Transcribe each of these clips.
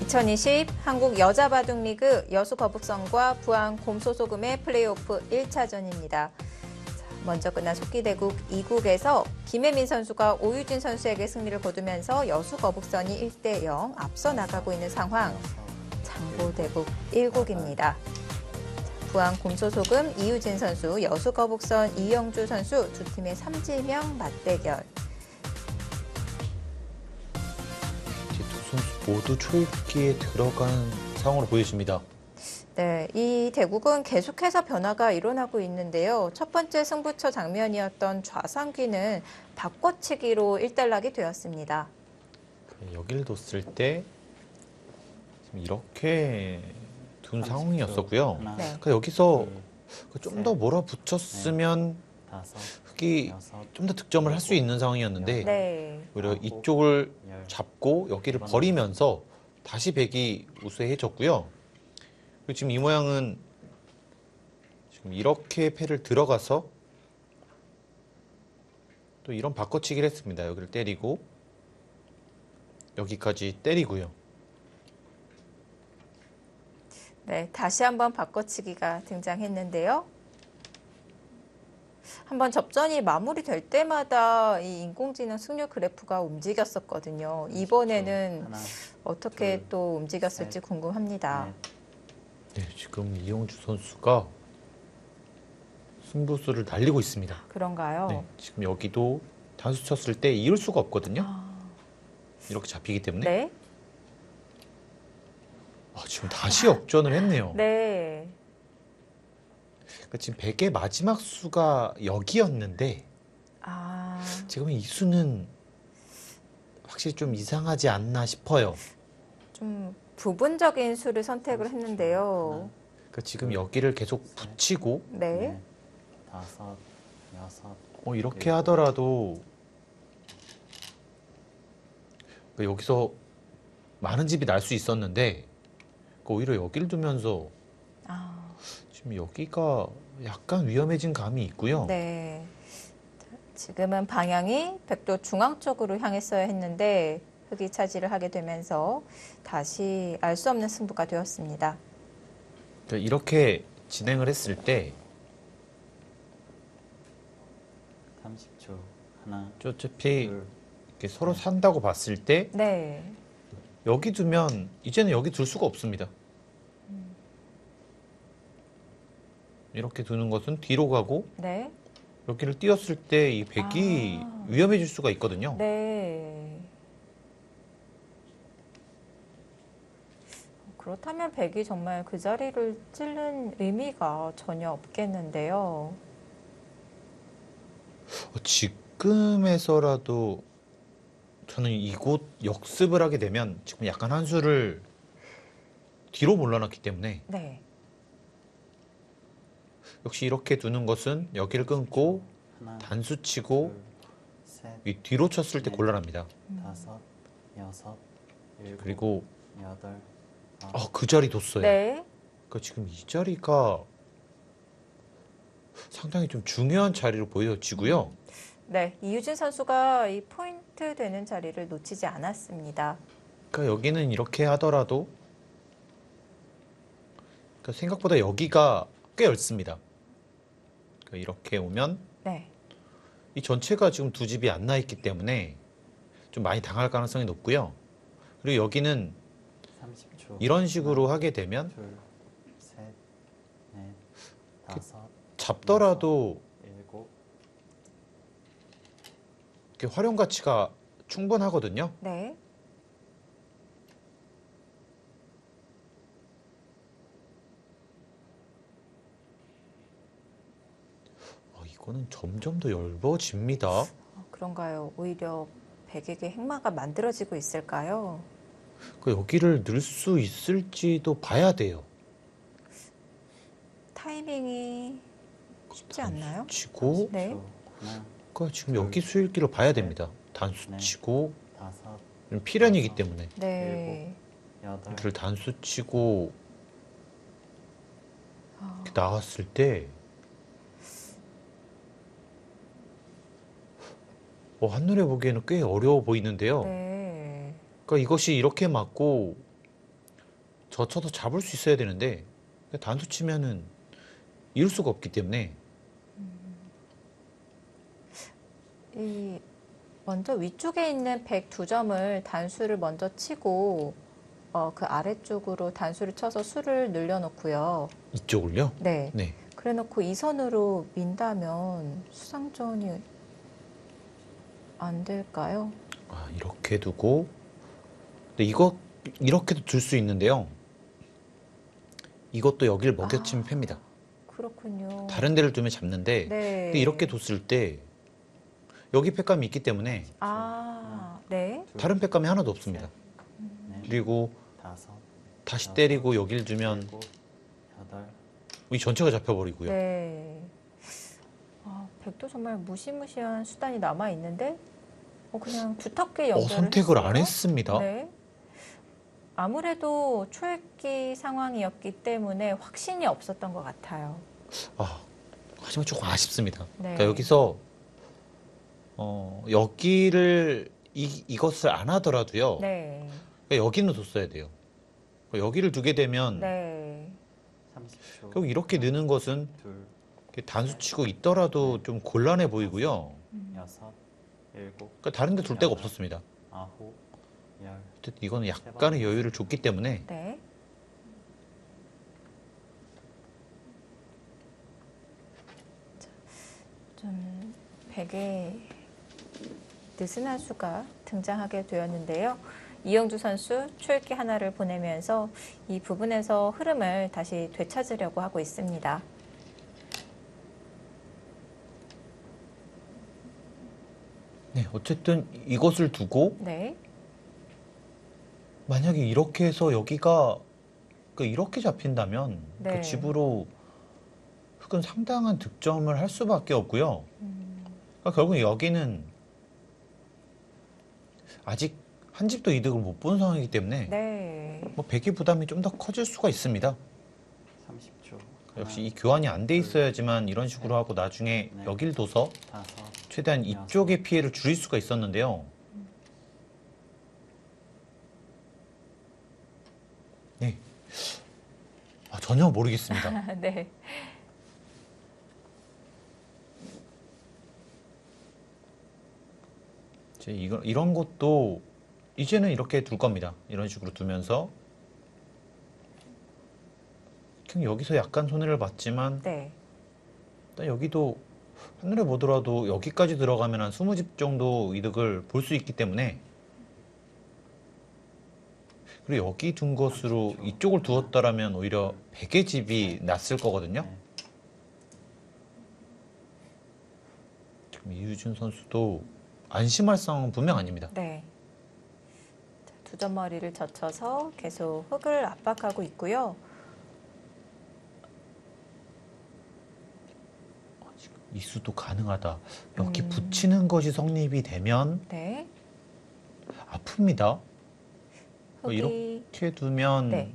2020 한국 여자바둑리그 여수 거북선과 부안 곰소소금의 플레이오프 1차전입니다. 먼저 끝난 속기대국 2국에서 김혜민 선수가 오유진 선수에게 승리를 거두면서 여수 거북선이 1대0 앞서 나가고 있는 상황. 장고대국 1국입니다. 부안 곰소소금 이유진 선수, 여수 거북선 이영주 선수 두 팀의 삼지명 맞대결. 두 선수 모두 초읽기에 들어가는 상황으로 보여집니다. 네, 이 대국은 계속해서 변화가 일어나고 있는데요. 첫 번째 승부처 장면이었던 좌상귀는 바꿔치기로 일단락이 되었습니다. 여기를 뒀을 때 지금 이렇게 둔 상황이었었고요. 네. 그러니까 여기서 좀 더 몰아붙였으면 흑이 좀 더 득점을 할 수 있는 상황이었는데 네. 오히려 이쪽을 잡고 여기를 버리면서 다시 백이 우세해졌고요. 그리고 지금 이 모양은 지금 이렇게 패를 들어가서 또 이런 바꿔치기를 했습니다. 여기를 때리고 여기까지 때리고요. 네, 다시 한번 바꿔치기가 등장했는데요. 한번 접전이 마무리될 때마다 이 인공지능 승률 그래프가 움직였었거든요. 이번에는 어떻게 또 움직였을지 궁금합니다. 네, 지금 이영주 선수가 승부수를 날리고 있습니다. 그런가요? 네, 지금 여기도 단수 쳤을 때 이을 수가 없거든요. 이렇게 잡히기 때문에. 네. 지금 다시 역전을 했네요. 네. 그러니까 지금 100의 마지막 수가 여기였는데 지금 이 수는 확실히 좀 이상하지 않나 싶어요. 좀 부분적인 수를 선택을 했는데요. 그러니까 지금 여기를 계속 붙이고 네. 다섯, 여섯. 이렇게 하더라도 여기서 많은 집이 날 수 있었는데 오히려 여기를 두면서 지금 여기가 약간 위험해진 감이 있고요. 네. 지금은 방향이 백도 중앙 쪽으로 향했어야 했는데 흑이 차지를 하게 되면서 다시 알 수 없는 승부가 되었습니다. 그러니까 이렇게 진행을 했을 때 30초. 하나. 어차피 둘, 이렇게 서로 산다고 봤을 때 네. 여기 두면 이제는 여기 둘 수가 없습니다. 이렇게 두는 것은 뒤로 가고 네. 여기를 띄었을 때 이 백이 위험해질 수가 있거든요. 네. 그렇다면 백이 정말 그 자리를 찌른 의미가 전혀 없겠는데요. 지금에서라도 저는 이곳 역습을 하게 되면 지금 약간 한 수를 뒤로 몰라놨기 때문에 네. 역시 이렇게 두는 것은 여기를 끊고 하나, 단수 치고 둘, 셋, 이 뒤로 쳤을 때 곤란합니다. 다섯, 여섯, 일곱, 그리고 여덟. 그 자리 뒀어요. 네. 그러니까 지금 이 자리가 상당히 좀 중요한 자리로 보여지고요. 네. 이유진 선수가 이 포인트 되는 자리를 놓치지 않았습니다. 그러니까 여기는 이렇게 하더라도 그러니까 생각보다 여기가 꽤 넓습니다. 그러니까 이렇게 오면 네. 이 전체가 지금 두 집이 안 나 있기 때문에 좀 많이 당할 가능성이 높고요. 그리고 여기는 30초. 이런 식으로 하게 되면 둘, 셋, 넷, 다섯, 잡더라도 일곱. 이렇게 활용 가치가 충분하거든요. 네. 이거는 점점 더 얇아집니다. 그런가요? 오히려 백에게 행마가 만들어지고 있을까요? 여기를 넣을 수 있을지도 봐야 돼요. 타이밍이 쉽지 않나요? 치고 네. 하나, 그러니까 지금 여기 수일기를 봐야 됩니다. 단수 치고 다섯, 필연이기 때문에 네. 여덟. 여기를 단수 치고 이렇게 나왔을 때 한눈에 보기에는 꽤 어려워 보이는데요. 네. 그러니까 이것이 이렇게 맞고 젖혀서 잡을 수 있어야 되는데 단수 치면은 이룰 수가 없기 때문에 이 먼저 위쪽에 있는 102점을 단수를 먼저 치고 그 아래쪽으로 단수를 쳐서 수를 늘려놓고요. 이쪽을요? 네. 네. 그래놓고 이 선으로 민다면 수상전이 안 될까요? 아, 이렇게 두고 근데 이거 이렇게도 둘 수 있는데요. 이것도 여기를 먹여치면 팹니다. 그렇군요. 다른 데를 두면 잡는데 네. 근데 이렇게 뒀을 때 여기 팩감이 있기 때문에 네. 둘, 다른 팩감이 하나도 없습니다. 넷, 그리고 다섯, 다시 여섯, 때리고 여기를 두면 일곱, 여덟, 이 전체가 잡혀버리고요. 네. 백도 정말 무시무시한 수단이 남아 있는데 그냥 두텁게 연결을 선택을 했어요. 안 했습니다. 네. 아무래도 초읽기 상황이었기 때문에 확신이 없었던 것 같아요. 하지만 조금 아쉽습니다. 네. 그러니까 여기서 여기를 이것을 안 하더라도요. 네. 그러니까 여기는 뒀어야 돼요. 그러니까 여기를 두게 되면 네. 30초. 결국 이렇게 느는 것은 둘, 이렇게 단수 치고 있더라도 좀 곤란해 보이고요. 여섯, 일곱, 그러니까 다른 데 둘 데가 없었습니다. 아홉, 열. 어쨌든 이거는 약간의 여유를 줬기 때문에 네. 좀 백의 느슨한 수가 등장하게 되었는데요. 이영주 선수 초읽기 하나를 보내면서 이 부분에서 흐름을 다시 되찾으려고 하고 있습니다. 네, 어쨌든 이것을 두고 네. 만약에 이렇게 해서 여기가 그러니까 이렇게 잡힌다면 네. 그 집으로 흑은 상당한 득점을 할 수밖에 없고요. 그러니까 결국 여기는 아직 한 집도 이득을 못 본 상황이기 때문에 네. 뭐 백의 부담이 좀 더 커질 수가 있습니다. 30초. 역시 이 교환이 안 돼 있어야지만 이런 식으로 하고 나중에 네. 여길 둬서 다섯, 최대한 이쪽의 피해를 줄일 수가 있었는데요. 네. 전혀 모르겠습니다. 네. 이런 것도 이제는 이렇게 둘 겁니다. 이런 식으로 두면서 그냥 여기서 약간 손해를 봤지만 네. 일단 여기도 하늘에 보더라도 여기까지 들어가면 한 20집 정도 이득을 볼 수 있기 때문에 그리고 여기 둔 것으로 이쪽을 두었다라면 오히려 100의 집이 났을 거거든요. 네. 지금 이유준 선수도 안심할 상황은 분명 아닙니다. 네. 두 점 머리를 젖혀서 계속 흙을 압박하고 있고요. 이수도 가능하다. 여기 붙이는 것이 성립이 되면 네. 아픕니다. 흙이 이렇게 두면 네.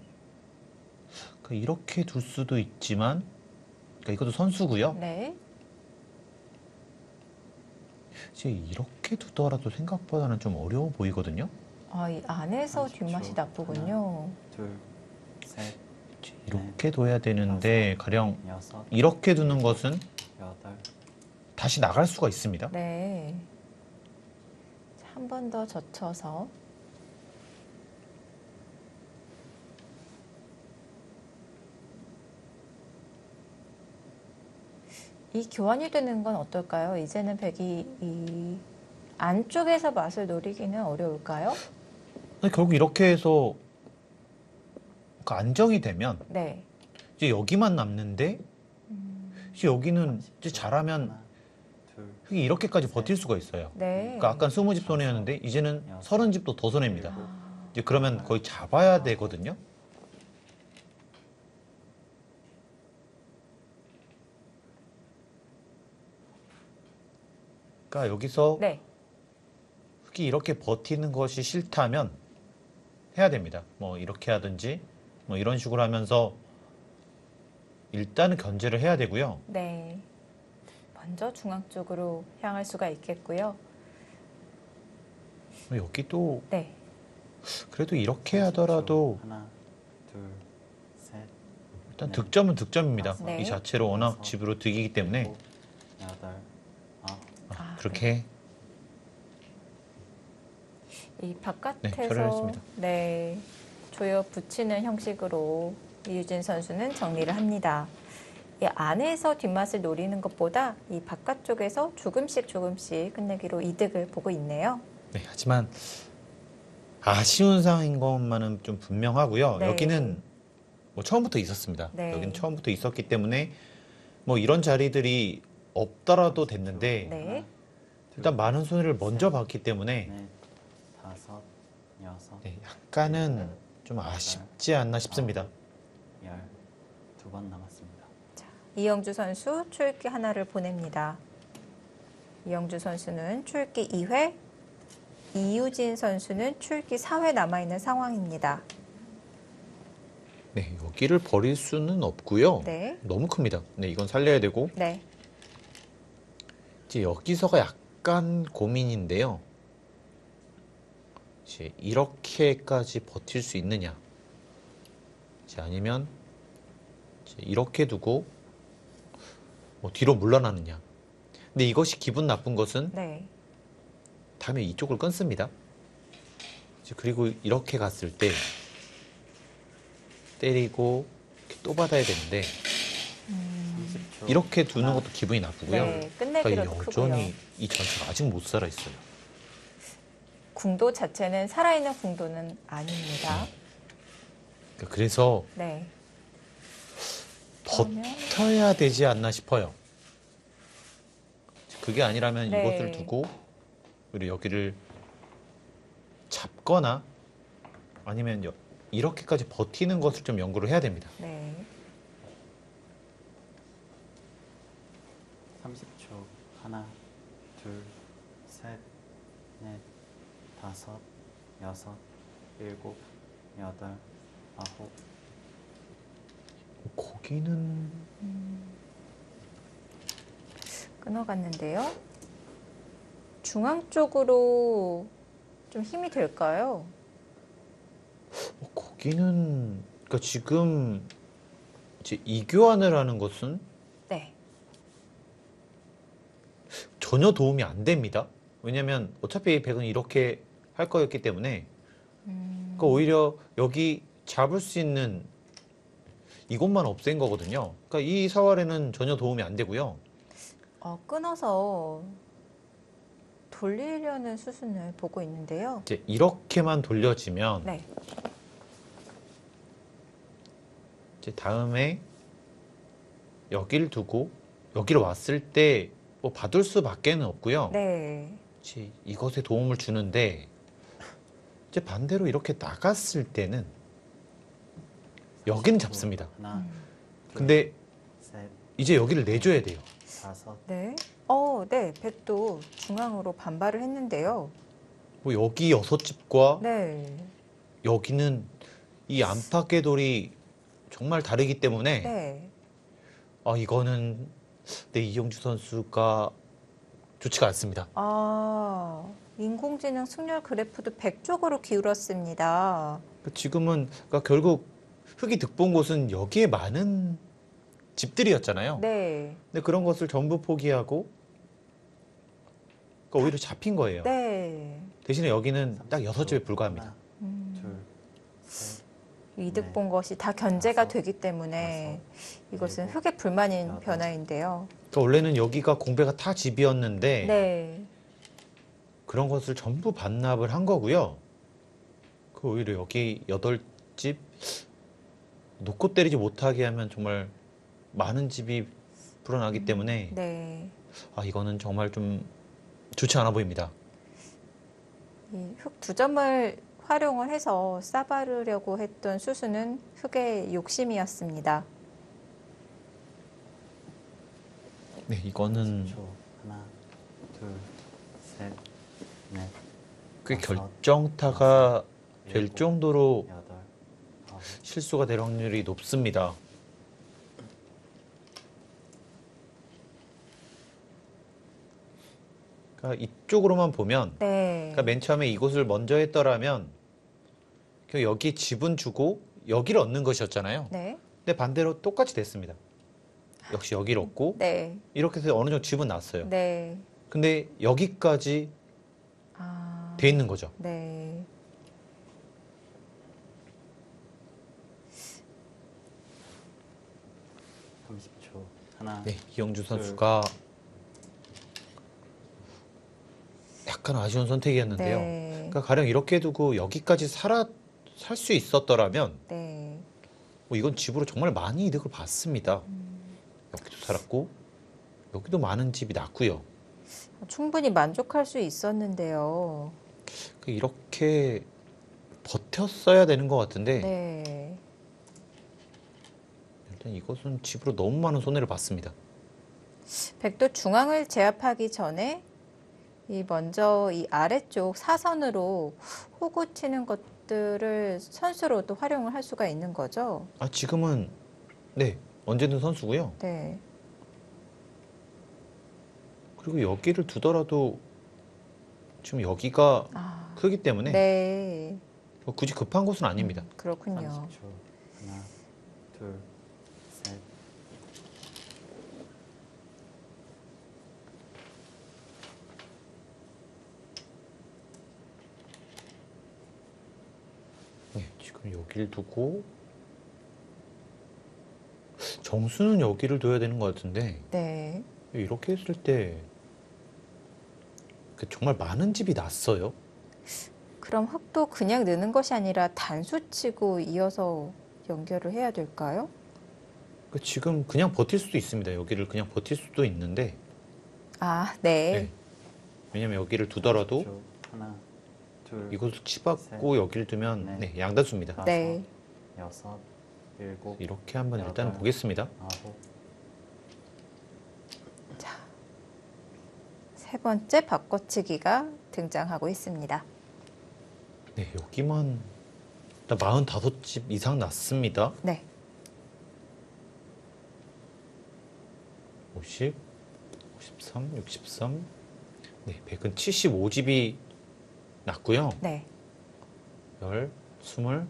이렇게 둘 수도 있지만 이것도 선수고요. 네. 이제 이렇게 두더라도 생각보다는 좀 어려워 보이거든요. 이 안에서 30초. 뒷맛이 나쁘군요. 둘, 셋, 이렇게 둬야 되는데 가령 여섯, 이렇게 두는 것은 여덟, 다시 나갈 수가 있습니다. 네. 한 번 더 젖혀서 이 교환이 되는 건 어떨까요? 이제는 백이 이 안쪽에서 맛을 노리기는 어려울까요? 근데 결국 이렇게 해서 안정이 되면 네. 이제 여기만 남는데 이제 여기는 이제 잘하면 하나, 둘, 흙이 이렇게까지 버틸 수가 있어요. 네. 그러니까 아까 20집 손해였는데 이제는 30집도 더 손해입니다. 아, 이제 그러면 거의 잡아야 되거든요. 그러니까 여기서 네. 흙이 이렇게 버티는 것이 싫다면 해야 됩니다. 뭐 이렇게 하든지 뭐 이런 식으로 하면서 일단은 견제를 해야 되고요. 네. 먼저 중앙 쪽으로 향할 수가 있겠고요. 여기도 네. 그래도 이렇게 30초. 하더라도 하나, 둘, 셋, 일단 네. 득점은 득점입니다. 네. 이 자체로 워낙 집으로 득이기 때문에 일곱, 여덟, 아홉. 그렇게 이 네, 바깥에서 처리를 했습니다. 네, 조여 붙이는 형식으로 이유진 선수는 정리를 합니다. 이 안에서 뒷맛을 노리는 것보다 이 바깥쪽에서 조금씩 끝내기로 이득을 보고 있네요. 네, 하지만 아쉬운 상황인 것만은 좀 분명하고요. 네. 여기는 뭐 처음부터 있었습니다. 네. 여기는 처음부터 있었기 때문에 뭐 이런 자리들이 없더라도 됐는데 네. 일단 많은 손해를 먼저 봤기 때문에 넷, 다섯, 여섯, 네, 약간은 좀 아쉽지 않나 싶습니다. 열. 2번 남았습니다. 이영주 선수 초읽기 하나를 보냅니다. 이영주 선수는 초읽기 2회, 이유진 선수는 초읽기 4회 남아있는 상황입니다. 네, 여기를 버릴 수는 없고요. 네. 너무 큽니다. 네, 이건 살려야 되고 네. 이제 여기서가 약간 고민인데요. 이제 이렇게까지 버틸 수 있느냐? 이제 아니면 이제 이렇게 두고 뭐 뒤로 물러나느냐? 근데 이것이 기분 나쁜 것은 네. 다음에 이쪽을 끊습니다. 이제 그리고 이렇게 갔을 때 때리고 이렇게 또 받아야 되는데 30초. 이렇게 두는 것도 기분이 나쁘고요. 네. 끝내기로도 그러니까 크고요. 여전히 이 전투가 아직 못 살아 있어요. 궁도 자체는 살아있는 궁도는 아닙니다. 그러니까 그래서 네. 버텨야 되지 않나 싶어요. 그게 아니라면 네. 이것을 두고 그리고 여기를 잡거나 아니면 이렇게까지 버티는 것을 좀 연구를 해야 됩니다. 네. 30초. 하나, 둘, 셋, 넷, 다섯, 여섯, 일곱, 여덟, 아홉. 거기는 끊어갔는데요. 중앙 쪽으로 좀 힘이 될까요? 거기는 그러니까 지금 이제 이교환을 하는 것은 네. 전혀 도움이 안 됩니다. 왜냐면 어차피 백은 이렇게 할 거였기 때문에 그러니까 오히려 여기 잡을 수 있는 이것만 없앤 거거든요. 그러니까 이 사활에는 전혀 도움이 안 되고요. 끊어서 돌리려는 수순을 보고 있는데요. 이제 이렇게만 돌려지면 네. 이제 다음에 여기를 두고 여기를 왔을 때 뭐 받을 수밖에는 없고요. 네. 이제 이것에 도움을 주는데 이제 반대로 이렇게 나갔을 때는 여기는 잡습니다. 하나, 둘, 근데 셋, 이제 여기를 내줘야 돼요. 다섯, 네. 네. 백도 중앙으로 반발을 했는데요. 뭐 여기 6집과 네. 여기는 이 안팎의 돌이 정말 다르기 때문에 네. 이거는 이영주 선수가 좋지가 않습니다. 인공지능 승률 그래프도 100 쪽으로 기울었습니다. 지금은 그러니까 결국 흙이 득본 곳은 여기에 많은 집들이었잖아요. 네. 근데 그런 것을 전부 포기하고 그러니까 오히려 잡힌 거예요. 네. 대신에 여기는 딱 6집에 불과합니다. 하나, 음, 둘, 셋, 이득 네. 본 것이 다 견제가 다섯, 되기 때문에 이것은 일곱, 흙의 불만인 여덟. 변화인데요. 그러니까 원래는 여기가 공배가 다 집이었는데 네. 그런 것을 전부 반납을 한 거고요. 그 오히려 여기 8집 놓고 때리지 못하게 하면 정말 많은 집이 불어나기 때문에 네. 이거는 정말 좀 좋지 않아 보입니다. 이 흙 2점을 활용을 해서 싸바르려고 했던 수수는 흙의 욕심이었습니다. 네, 이거는 10초. 하나, 둘, 셋, 넷, 꽤 다섯, 결정타가 될 일곱, 정도로 여덟, 아홉. 실수가 될 확률이 높습니다. 그러니까 이쪽으로만 보면 네. 그러니까 맨 처음에 이곳을 먼저 했더라면 그냥 여기 집은 주고 여기를 얻는 것이었잖아요. 네. 근데 반대로 똑같이 됐습니다. 역시 여기를 얻고 네. 이렇게 해서 어느 정도 집은 났어요. 네. 근데 여기까지 아. 돼 있는 거죠. 네. (30초) 하나, 네, 이영주 선수가 약간 아쉬운 선택이었는데요. 네. 그러니까 가령 이렇게 두고 여기까지 살 수 있었더라면 네. 뭐 이건 집으로 정말 많이 이득을 봤습니다. 여기도 살았고 여기도 많은 집이 났고요. 충분히 만족할 수 있었는데요. 이렇게 버텼어야 되는 것 같은데 네. 일단 이것은 집으로 너무 많은 손해를 봤습니다. 백도 중앙을 제압하기 전에 먼저 이 아래쪽 사선으로 호구 치는 것들을 선수로도 활용을 할 수가 있는 거죠. 아 지금은 네 언제든 선수고요. 네. 그리고 여기를 두더라도 지금 여기가 아, 크기 때문에 네. 굳이 급한 곳은 아닙니다. 그렇군요. 30초 하나, 둘, 셋. 네, 지금 여기를 두고 정수는 여기를 둬야 되는 것 같은데 네. 이렇게 했을 때 정말 많은 집이 났어요. 그럼 흙도 그냥 넣는 것이 아니라 단수 치고 이어서 연결을 해야 될까요? 지금 그냥 버틸 수도 있습니다. 여기를 그냥 버틸 수도 있는데 아, 네. 네. 왜냐면 여기를 두더라도 30초 하나, 둘, 이곳을 치받고 여기를 두면 네, 양단수입니다. 다섯, 네. 여섯, 일곱, 이렇게 한번 일단은 여덟, 보겠습니다. 아홉. 세 번째 바꿔치기가 등장하고 있습니다. 네, 여기만 일단 45집 이상 났습니다. 네. 50, 53, 63. 네, 100은 75집이 났고요. 네. 10, 20,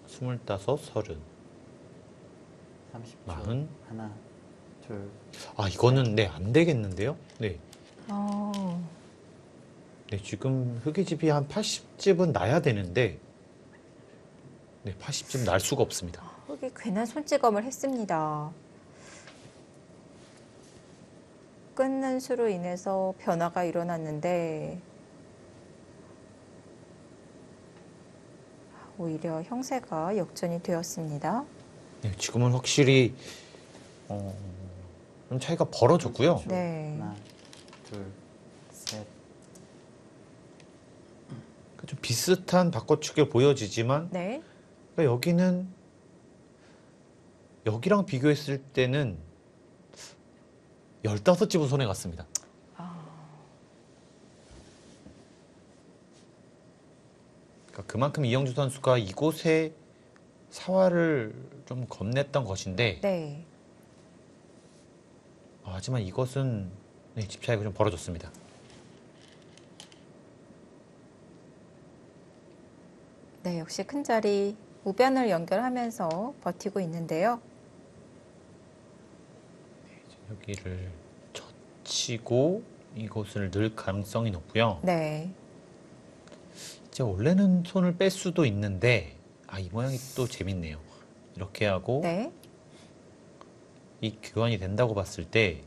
25, 30. 30초 마흔. 하나, 둘, 아, 이거는 네, 안 되겠는데요? 네. 어, 네, 지금 흑이집이 한 80집은 나야 되는데 네, 80집 날 수가 없습니다. 흙이 괜한 손찌검을 했습니다. 끊는 수로 인해서 변화가 일어났는데 오히려 형세가 역전이 되었습니다. 네, 지금은 확실히 좀 차이가 벌어졌고요. 30초. 네. 하나, 둘, 셋. 좀 비슷한 바꿔치기가 보여지지만 네. 그러니까 여기는 여기랑 비교했을 때는 15집은 손해 갔습니다. 그러니까 그만큼 이영주 선수가 이곳에 사활을 좀 겁냈던 것인데 네. 하지만 이것은 네, 집 차이가 좀 벌어졌습니다. 네, 역시 큰 자리 우변을 연결하면서 버티고 있는데요. 여기를 젖히고 이곳을 넣을 가능성이 높고요. 네. 이제 원래는 손을 뺄 수도 있는데 이 모양이 또 재밌네요. 이렇게 하고 네. 이 교환이 된다고 봤을 때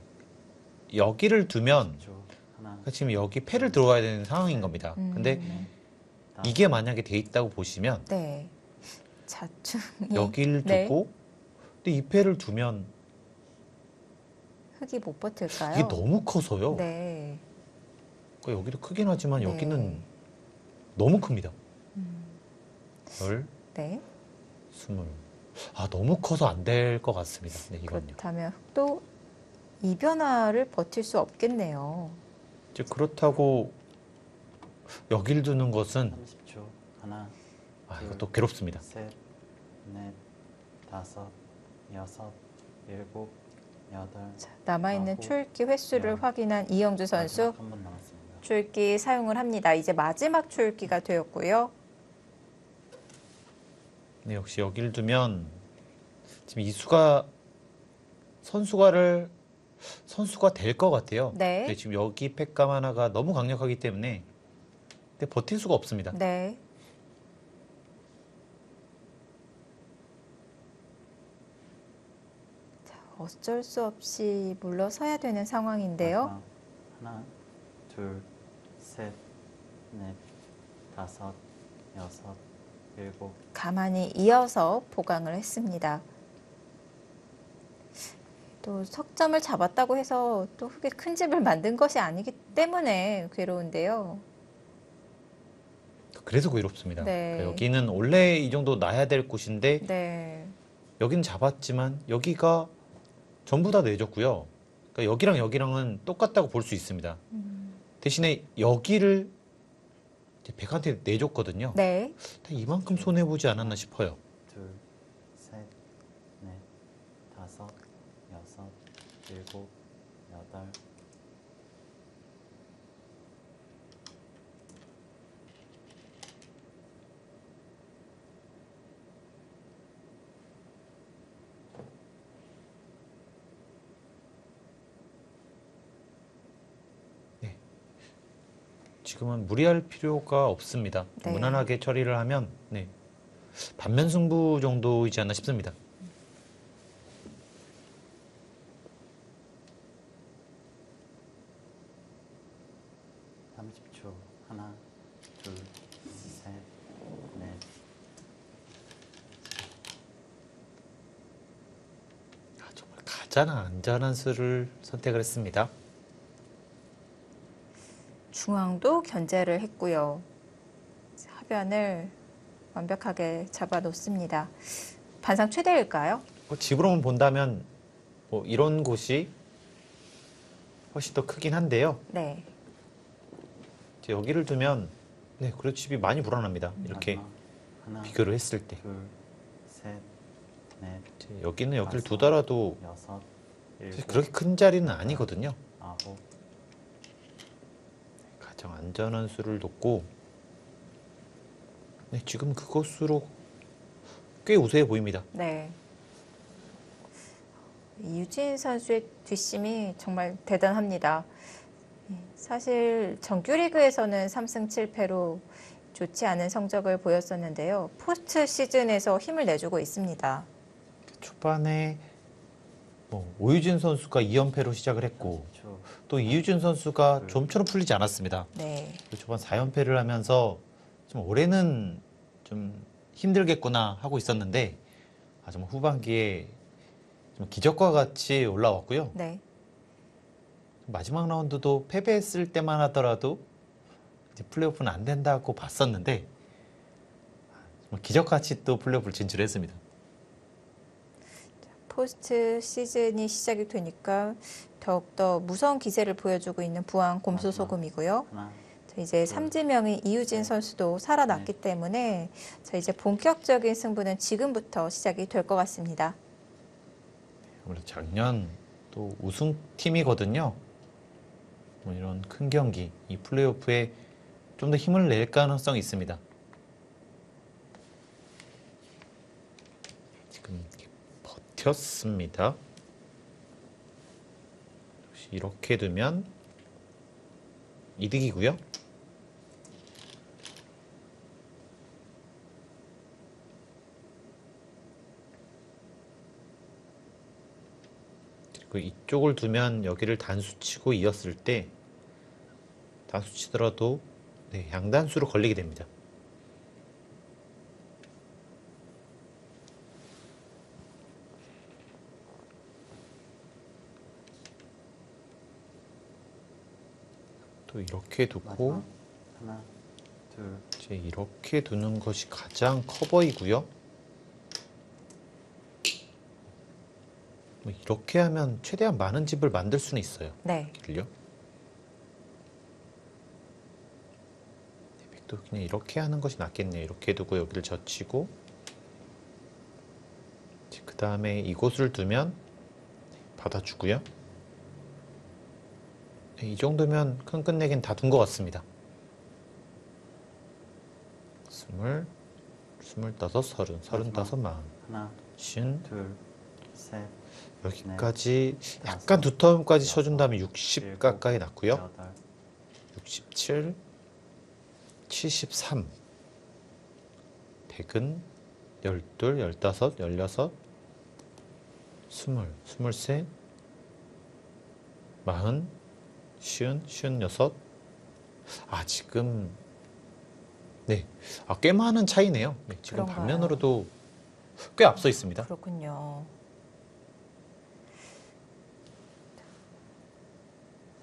여기를 두면 10초 하나, 그러니까 지금 여기 패를 들어와야 되는 상황인 겁니다. 근데 다섯, 이게 만약에 돼 있다고 보시면 네. 자충이 여기를 네. 두고 근데 이 패를 두면 흙이 못 버틸까요? 이게 너무 커서요. 네. 그러니까 여기도 크긴 하지만 네. 여기는 너무 큽니다. 10, 네. 20. 너무 커서 안 될 것 같습니다. 네, 이건요. 그렇다면 흙도 이 변화를 버틸 수 없겠네요. 이제 그렇다고 여길 두는 것은 30초 하나, 이것도 괴롭습니다. 셋, 넷, 다섯, 여섯, 일곱, 여덟. 남아있는 아홉, 초읽기 횟수를 열. 확인한 이영주 선수 한번 남았습니다. 초읽기 사용을 합니다. 이제 마지막 초읽기가 되었고요. 네, 역시 여기를 두면 지금 이 수가 선수가 될 것 같아요. 네. 근데 지금 여기 팩감 하나가 너무 강력하기 때문에 근데 버틸 수가 없습니다. 네. 자, 어쩔 수 없이 물러서야 되는 상황인데요. 마지막. 하나, 둘, 셋, 넷, 다섯, 여섯, 일곱. 가만히 이어서 보강을 했습니다. 또 석점을 잡았다고 해서 또 흙에 큰 집을 만든 것이 아니기 때문에 괴로운데요. 그래서 괴롭습니다. 네. 그러니까 여기는 원래 이 정도 놔야 될 곳인데 네. 여기는 잡았지만 여기가 전부 다 내줬고요. 그러니까 여기랑 여기랑은 똑같다고 볼 수 있습니다. 대신에 여기를 이제 백한테 내줬거든요. 네. 이만큼 손해보지 않았나 싶어요. 둘, 셋, 넷, 다섯, 여섯, 일곱, 여덟. 지금은 무리할 필요가 없습니다. 좀 네. 무난하게 처리를 하면 네, 반면 승부 정도이지 않나 싶습니다. (30초) 하나, 둘, 셋, 넷. 정말 가장 안전한 수를 선택을 했습니다. 중앙도 견제를 했고요. 하변을 완벽하게 잡아 놓습니다. 반상 최대일까요? 집으로만 본다면 뭐 이런 곳이 훨씬 더 크긴 한데요. 네. 이제 여기를 두면 네, 그래도 집이 많이 불어납니다. 이렇게 마지막. 하나, 비교를 했을 때 둘, 셋, 넷, 이제 여기는 여기를 다섯, 두더라도 여섯, 사실 일곱, 그렇게 큰 자리는 아니거든요. 아홉. 가장 안전한 수를 놓고 네, 지금 그것으로 꽤 우세해 보입니다. 네. 이유진 선수의 뒷심이 정말 대단합니다. 사실 정규리그에서는 3승 7패로 좋지 않은 성적을 보였었는데요. 포스트 시즌에서 힘을 내주고 있습니다. 초반에 뭐 오유진 선수가 2연패로 시작을 했고 30초. 또 이유진 선수가 좀처럼 풀리지 않았습니다. 네. 초반 4연패를 하면서 좀 올해는 좀 힘들겠구나 하고 있었는데 정말 후반기에 좀 기적과 같이 올라왔고요. 네. 마지막 라운드도 패배했을 때만 하더라도 이제 플레이오프는 안 된다고 봤었는데 정말 기적같이 또 플레이오프를 진출했습니다. 포스트 시즌이 시작이 되니까 더욱더 무서운 기세를 보여주고 있는 부안 곰소소금이고요. 하나, 자, 이제 삼지명의 이유진 선수도 살아났기 때문에 자, 이제 본격적인 승부는 지금부터 시작이 될 것 같습니다. 아무래도 작년 또 우승팀이거든요. 뭐 이런 큰 경기, 이 플레이오프에 좀 더 힘을 낼 가능성이 있습니다. 지금 이렇게 버텼습니다. 역시 이렇게 두면 이득이고요. 그리고 이쪽을 두면 여기를 단수 치고 이었을 때 단수 치더라도 네, 양단수로 걸리게 됩니다. 또 이렇게 두고 마지막. 하나, 둘, 이제 이렇게 두는 것이 가장 커 보이고요. 뭐 이렇게 하면 최대한 많은 집을 만들 수는 있어요. 네. 길요. 또 그냥 이렇게 하는 것이 낫겠네요. 이렇게 두고 여기를 젖히고 그 다음에 이곳을 두면 받아주고요. 네, 이 정도면 큰 끝내긴 다 둔 것 같습니다. 25, 30, 35, 40, 하나, 50 둘, 셋, 여기까지 넷, 약간 다섯, 두텀까지 쳐준 다음에 여섯, 60 일곱, 가까이 났고요. 여덟, 67, 73, 100은 12, 15, 16, 20, 23, 40, 50, 56. 지금 네, 꽤 많은 차이네요. 네, 지금 그런가요?盤面으로도 꽤 앞서 있습니다. 그렇군요.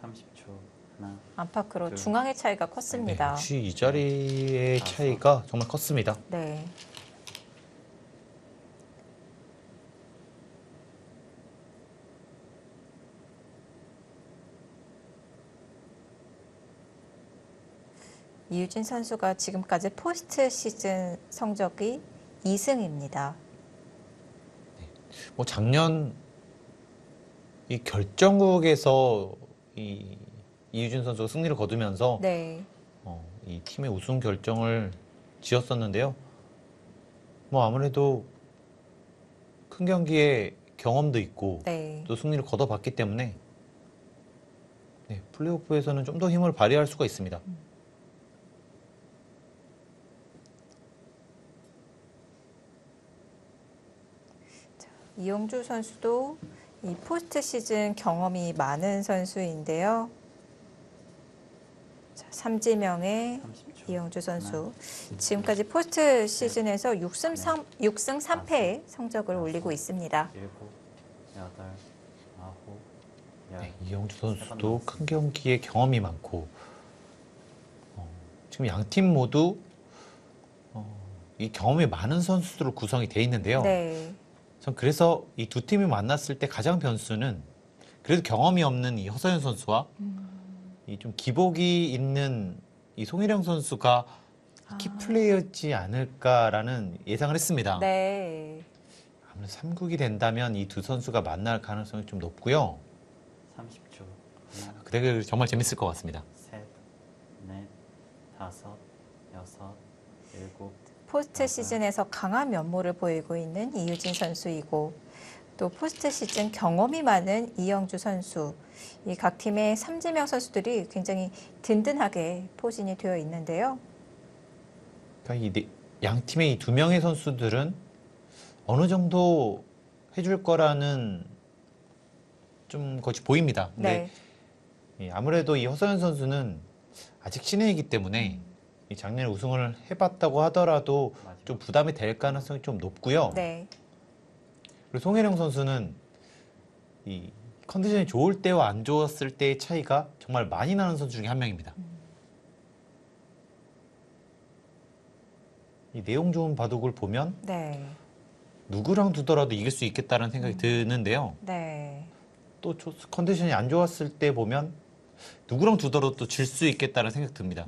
30초. 하나, 안팎으로 둘, 중앙의 차이가 네, 컸습니다. 역시 이 자리의 다섯. 차이가 정말 컸습니다. 네. 이유진 선수가 지금까지 포스트 시즌 성적이 2승입니다. 뭐 작년 이 결정국에서 이 이유진 선수가 승리를 거두면서 네. 이 팀의 우승 결정을 지었었는데요. 뭐 아무래도 큰 경기에 경험도 있고 네. 또 승리를 거둬봤기 때문에 네, 플레이오프에서는 좀 더 힘을 발휘할 수가 있습니다. 이용주 선수도 이 포스트 시즌 경험이 많은 선수인데요. 자, 삼지명의 30초. 이용주 선수. 하나, 지금까지 포스트 시즌에서 6승 3패의 성적을 올리고 있습니다. 7, 8, 9, 10. 네, 이영주 선수도 큰 경기에 경험이 많고 지금 양 팀 모두 이 경험이 많은 선수들로 구성이 돼 있는데요. 네. 전 그래서 이 두 팀이 만났을 때 가장 변수는 그래도 경험이 없는 이 허서연 선수와 이 좀 기복이 있는 이 송혜령 선수가 키플레이였지 않을까라는 예상을 했습니다. 네. 아무래도 3국이 된다면 이 두 선수가 만날 가능성이 좀 높고요. 30초. 하나, 그 대결 정말 재밌을 것 같습니다. 셋, 넷, 다섯, 여섯, 일곱. 포스트 시즌에서 강한 면모를 보이고 있는 이유진 선수이고 또 포스트 시즌 경험이 많은 이영주 선수. 이 각 팀의 삼지명 선수들이 굉장히 든든하게 포진이 되어 있는데요. 그러니까 양 팀의 이 두 명의 선수들은 어느 정도 해줄 거라는 좀 것이 보입니다. 근데 아무래도 이 허서연 선수는 아직 신인이기 때문에 이 작년에 우승을 해봤다고 하더라도 좀 부담이 될 가능성이 좀 높고요. 네. 그리고 송혜령 선수는 이 컨디션이 좋을 때와 안 좋았을 때의 차이가 정말 많이 나는 선수 중에 한 명입니다. 이 내용 좋은 바둑을 보면 네. 누구랑 두더라도 이길 수 있겠다는 생각이 드는데요. 네. 또 컨디션이 안 좋았을 때 보면 누구랑 두더라도 또 질 수 있겠다는 생각이 듭니다.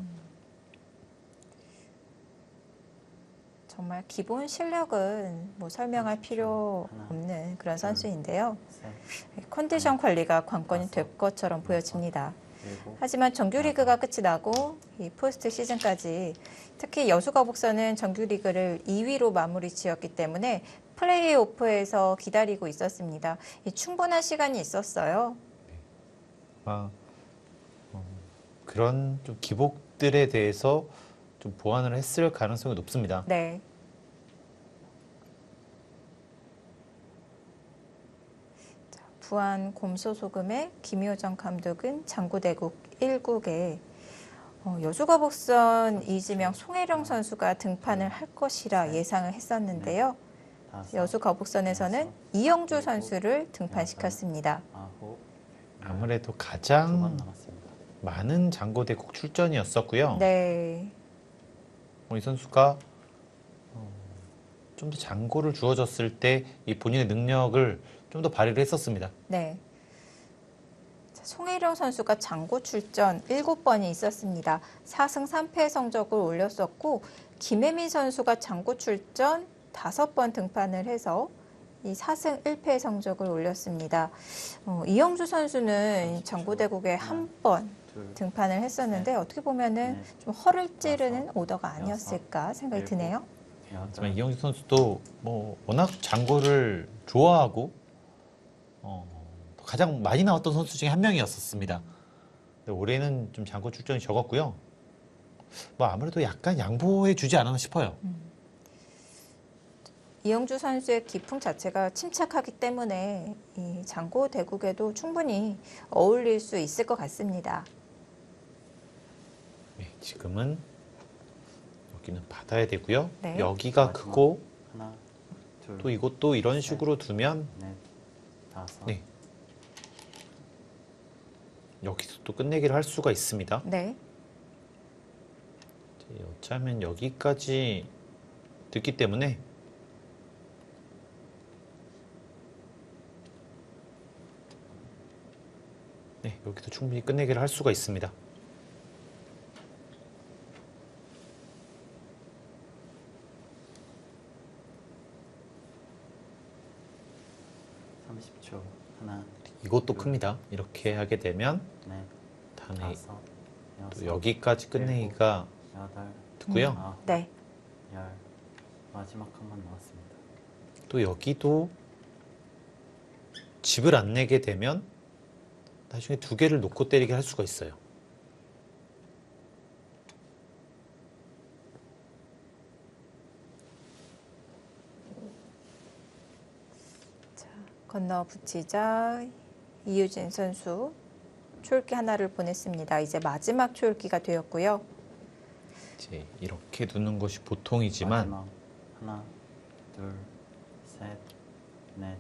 정말 기본 실력은 뭐 설명할 필요 없는 그런 선수인데요. 셋, 컨디션 관리가 관건이 될 것처럼 보여집니다. 일곱. 하지만 정규리그가 끝이 나고 이 포스트 시즌까지 특히 여수거북선은 정규리그를 2위로 마무리 지었기 때문에 플레이오프에서 기다리고 있었습니다. 충분한 시간이 있었어요. 그런 좀 기복들에 대해서 좀 보완을 했을 가능성이 높습니다. 네. 자, 부안 곰소소금의 김효정 감독은 장구대국 1국에 여수거북선 이지명 송혜령 선수가 등판을 할 것이라 예상을 했었는데요. 다섯, 여수거북선에서는 여섯, 이영주 일곱, 선수를 등판시켰습니다. 아홉. 아무래도 두번 가장 남았습니다. 많은 장고대국 출전이었었고요. 네. 이 선수가 좀 더 장고를 주어졌을 때 이 본인의 능력을 좀 더 발휘를 했었습니다. 네. 자, 송혜령 선수가 장고 출전 7번이 있었습니다. 4승 3패 성적을 올렸었고 김혜민 선수가 장고 출전 5번 등판을 해서 이 4승 1패 성적을 올렸습니다. 이영주 선수는 장고대국에 한 번 둘, 등판을 했었는데 어떻게 보면은 좀 허를 찌르는 오더가 아니었을까 생각이 드네요. 하지만 여덟, 이영주 선수도 뭐 워낙 장구를 좋아하고 가장 많이 나왔던 선수 중에 한 명이었었습니다. 근데 올해는 좀 장구 출전이 적었고요. 뭐 아무래도 약간 양보해 주지 않았나 싶어요. 이영주 선수의 기풍 자체가 침착하기 때문에 이 장고 대국에도 충분히 어울릴 수 있을 것 같습니다. 네, 지금은 여기는 받아야 되고요. 네. 여기가 마지막. 크고 하나, 둘, 또 이것도 이런 식으로 두면 넷, 다섯, 네. 여기서 또 끝내기를 할 수가 있습니다. 네. 어쩌면 여기까지 듣기 때문에 네, 여기도 충분히 끝내기를 할 수가 있습니다. 30초. 하나, 이것도 큽니다. 이렇게 하게 되면 넷, 다음에 다섯, 또 여섯, 여기까지 끝내기가 여덟, 되고요. 아홉, 네. 열. 마지막 한 번 나왔습니다. 또 여기도 집을 안 내게 되면 나중에 두 개를 놓고 때리게 할 수가 있어요. 건너 붙이자 이유진 선수 초읽기 하나를 보냈습니다. 이제 마지막 초읽기가 되었고요. 이제 이렇게 두는 것이 보통이지만 마지막. 하나, 둘, 셋, 넷,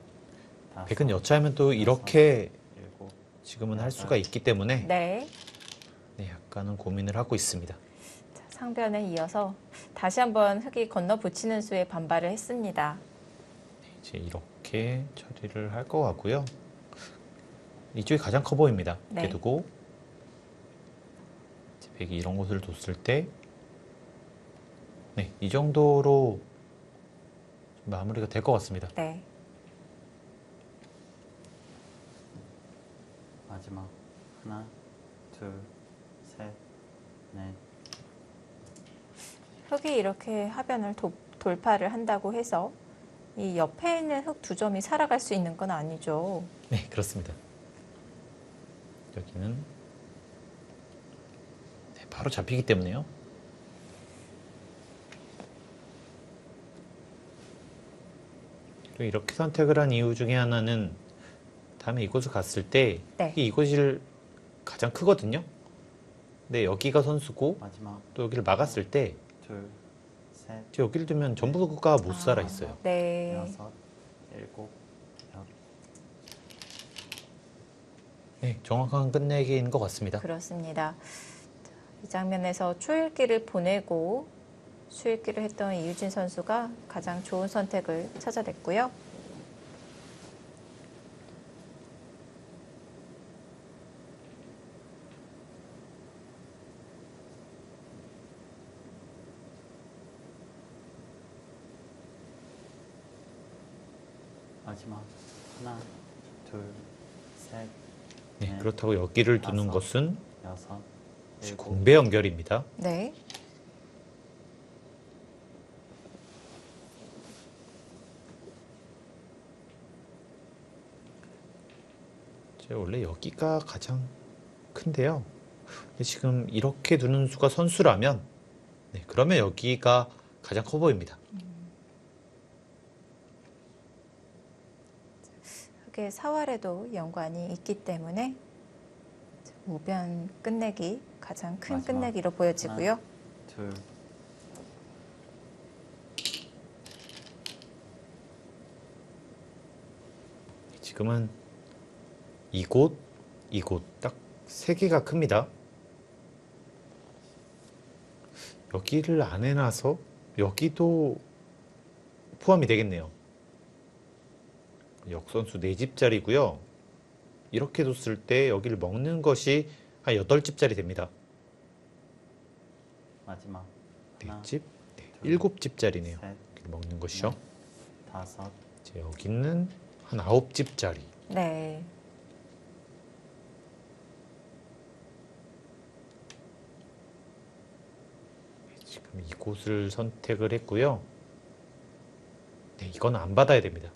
다섯, 백은 여차하면 또 이렇게 일곱, 지금은 할 수가 있기 때문에 네. 네, 약간은 고민을 하고 있습니다. 자, 상변에 이어서 다시 한번 흙이 건너 붙이는 수에 반발을 했습니다. 이제 이렇게 처리를 할 것 같고요. 이쪽이 가장 커 보입니다. 네. 이렇게 두고 이제 백이 이런 곳을 뒀을 때 네, 이 정도로 좀 마무리가 될 것 같습니다. 네. 마지막. 하나, 둘, 셋, 넷, 흙이 이렇게 하변을 돌파를 한다고 해서 이 옆에 있는 흙 두 점이 살아갈 수 있는 건 아니죠. 네, 그렇습니다. 여기는 네, 바로 잡히기 때문에요. 또 이렇게 선택을 한 이유 중에 하나는 다음에 이곳을 갔을 때 네. 이곳이 가장 크거든요. 근데 여기가 선수고 마지막. 또 여기를 막았을 때 둘, 셋, 이제 여기를 두면 전부가 못 살아 있어요. 네. 여섯, 일곱, 여덟. 네, 정확한 끝내기인 것 같습니다. 그렇습니다. 자, 이 장면에서 초읽기를 보내고 수읽기를 했던 이유진 선수가 가장 좋은 선택을 찾아냈고요. 마지막. 하나, 둘, 셋, 네, 넷, 그렇다고 여기를 두는 다섯, 것은 여섯, 일곱, 공배 연결입니다. 네. 이제 원래 여기가 가장 큰데요. 근데 지금 이렇게 두는 수가 선수라면 네, 그러면 여기가 가장 커 보입니다. 흙의 사활에도 연관이 있기 때문에 우변 끝내기 가장 큰 마지막. 끝내기로 보여지고요. 둘, 지금은 이곳, 이곳 딱 세 개가 큽니다. 여기를 안 해놔서 여기도 포함이 되겠네요. 역선수 4집짜리고요. 이렇게 뒀을 때 여기를 먹는 것이 한 8집짜리 됩니다. 마지막. 하나, 4집, 네, 둘, 7집짜리네요. 셋, 이렇게 먹는 것이요. 넷, 다섯, 이제 여기는 한 9집짜리. 네. 지금 이곳을 선택을 했고요. 네, 이거는 안 받아야 됩니다.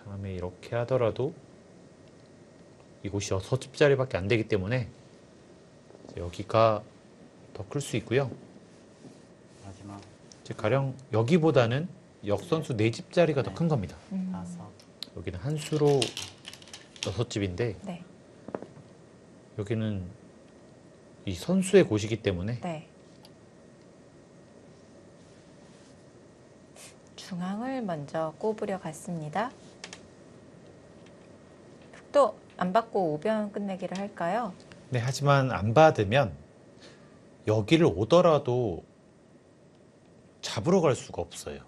다음에 이렇게 하더라도 이곳이 6집짜리밖에 안 되기 때문에 여기가 더 클 수 있고요. 마지막 이제 가령 여기보다는 역선수 4집짜리가 더 큰 겁니다. 다섯 여기는 한 수로 6집인데 네. 여기는 이 선수의 곳이기 때문에 네. 중앙을 먼저 꼽으려 갔습니다. 또 안 받고 오변 끝내기를 할까요? 네, 하지만 안 받으면 여기를 오더라도 잡으러 갈 수가 없어요.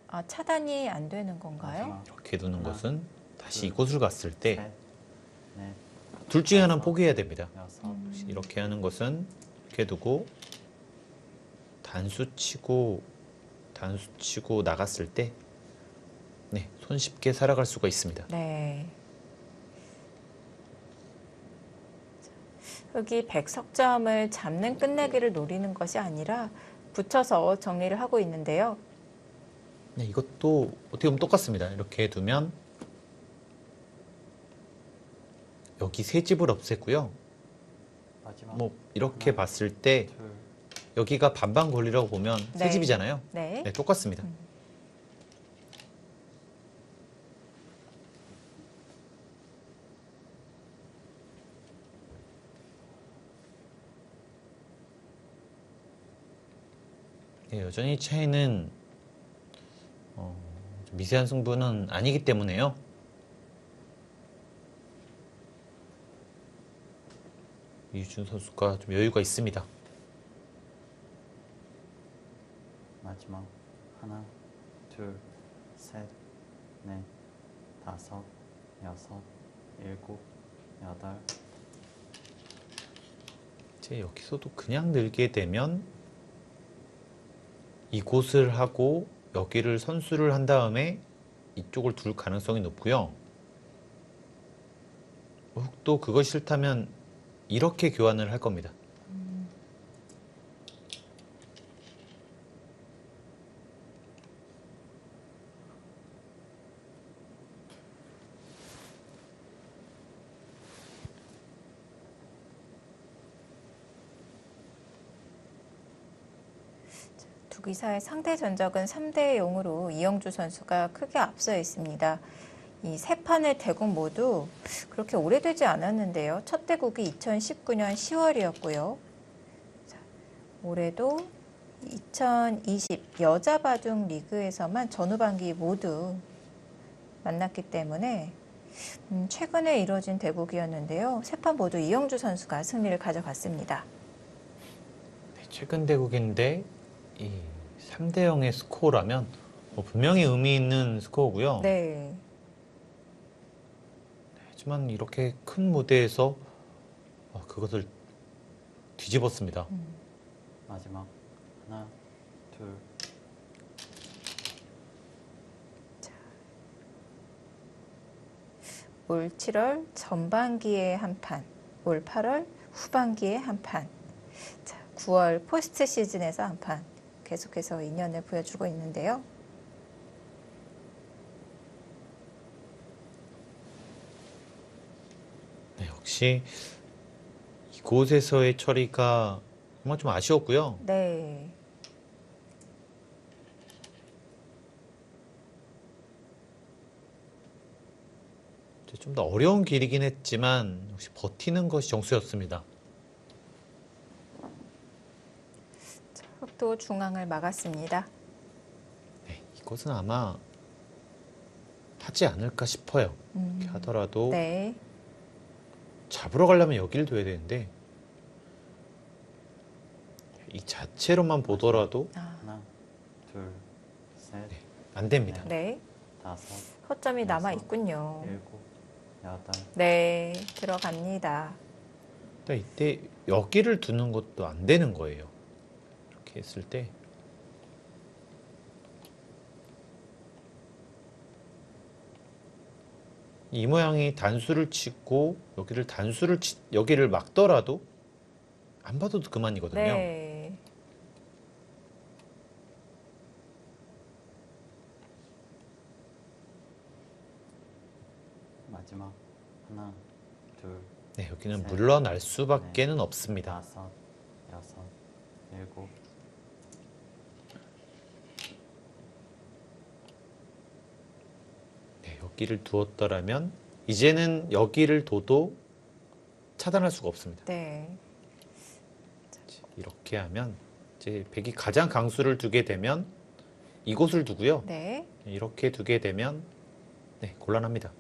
아, 차단이 안 되는 건가요? 마지막 이렇게 두는 하나, 것은 다시 둘, 이곳을 갔을 때 둘 셋, 넷, 중에 하나는 다섯, 포기해야 됩니다. 여섯, 이렇게 하는 것은 이렇게 두고 단수 치고 나갔을 때 네, 손쉽게 살아갈 수가 있습니다. 네. 여기 백석점을 잡는 끝내기를 노리는 것이 아니라 붙여서 정리를 하고 있는데요. 네, 이것도 어떻게 보면 똑같습니다. 이렇게 두면 여기 세 집을 없앴고요. 마지막 뭐 이렇게 하나, 봤을 때 둘, 여기가 반반 거리라고 보면 세 네. 집이잖아요. 네. 네, 똑같습니다. 네, 여전히 차이는 좀 미세한 승부는 아니기 때문에요. 이유준 선수가 좀 여유가 있습니다. 마지막 하나, 둘, 셋, 넷, 다섯, 여섯, 일곱, 여덟, 이제 여기서도 그냥 늘게 되면 이곳을 하고 여기를 선수를 한 다음에 이쪽을 둘 가능성이 높고요. 또 그거 싫다면 이렇게 교환을 할 겁니다. 두 기사의 상대 전적은 3대 0으로 이영주 선수가 크게 앞서 있습니다. 이 세 판의 대국 모두 그렇게 오래되지 않았는데요. 첫 대국이 2019년 10월이었고요. 올해도 2020 여자 바둑 리그에서만 전후반기 모두 만났기 때문에 최근에 이뤄진 대국이었는데요. 세 판 모두 이영주 선수가 승리를 가져갔습니다. 네, 최근 대국인데 이 3대 0의 스코어라면 분명히 의미 있는 스코어고요. 네. 하지만 이렇게 큰 무대에서 그것을 뒤집었습니다. 마지막 하나, 둘, 올 7월 전반기에 한 판, 올 8월 후반기에 한 판, 자, 9월 포스트 시즌에서 한 판, 계속해서 인연을 보여주고 있는데요. 네, 역시 이곳에서의 처리가 정말 좀 아쉬웠고요. 네. 좀 더 어려운 길이긴 했지만 역시 버티는 것이 정수였습니다. 또 중앙을 막았습니다. 네, 이것은 아마 하지 않을까 싶어요. 이렇게 하더라도 네. 잡으러 가려면 여기를 둬야 되는데 이 자체로만 보더라도 아, 하나, 둘, 셋, 안 됩니다. 네. 다섯, 허점이 남아 있군요. 일곱, 여덟, 네, 들어갑니다. 근데 이때 여기를 두는 것도 안 되는 거예요. 이렇게 했을 때 이 모양이 단수를 치고 여기를 막더라도 안 봐도 그만이거든요. 네. 마지막 하나, 둘, 네, 여기는 셋, 물러날 수밖에는 넷, 없습니다. 다섯, 여섯, 일곱. 네, 여기를 두었더라면 이제는 여기를 둬도 차단할 수가 없습니다. 네. 이렇게 하면 이제 백이 가장 강수를 두게 되면 이곳을 두고요. 네. 이렇게 두게 되면 네, 곤란합니다.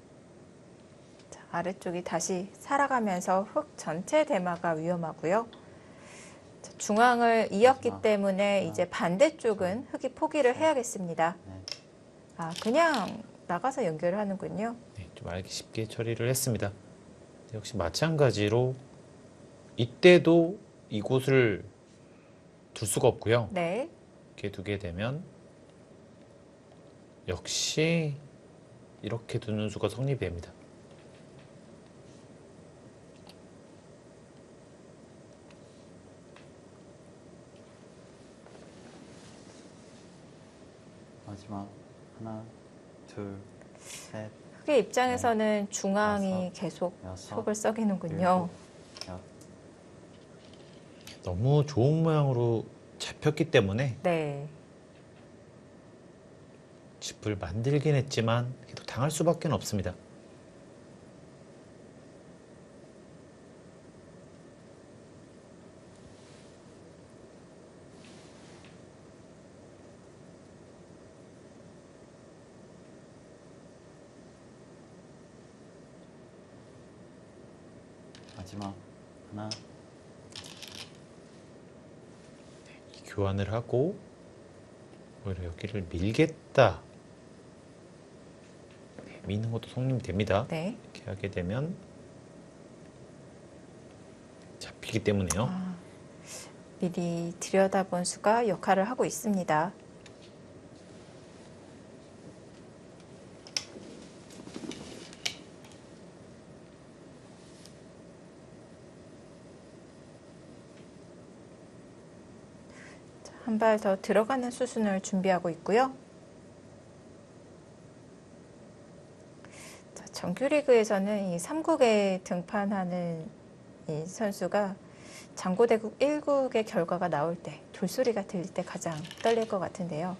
자, 아래쪽이 다시 살아가면서 흙 전체 대마가 위험하고요. 자, 중앙을 이었기 마지막 때문에 하나, 이제 반대쪽은 흙이 포기를 해야겠습니다. 넷, 아, 그냥 나가서 연결을 하는군요. 네, 좀 알기 쉽게 처리를 했습니다. 네, 역시 마찬가지로 이때도 이곳을 둘 수가 없고요. 네. 이렇게 두게 되면 역시 이렇게 두는 수가 성립됩니다. 마지막 하나, 둘, 셋, 흙의 입장에서는 중앙이 다섯, 계속 여섯, 속을 썩이는군요. 일곱, 여, 너무 좋은 모양으로 잡혔기 때문에 네. 집을 만들긴 했지만 계속 당할 수밖에 없습니다. 마지막 하나, 교환을 하고 오히려 여기를 밀겠다. 네, 미는 것도 성립됩니다. 네. 이렇게 하게 되면 잡히기 때문에요. 아, 미리 들여다본 수가 역할을 하고 있습니다. 한 발 더 들어가는 수순을 준비하고 있고요. 자, 정규리그에서는 이 3국에 등판하는 이 선수가 장고대국 1국의 결과가 나올 때, 돌소리가 들릴 때 가장 떨릴 것 같은데요.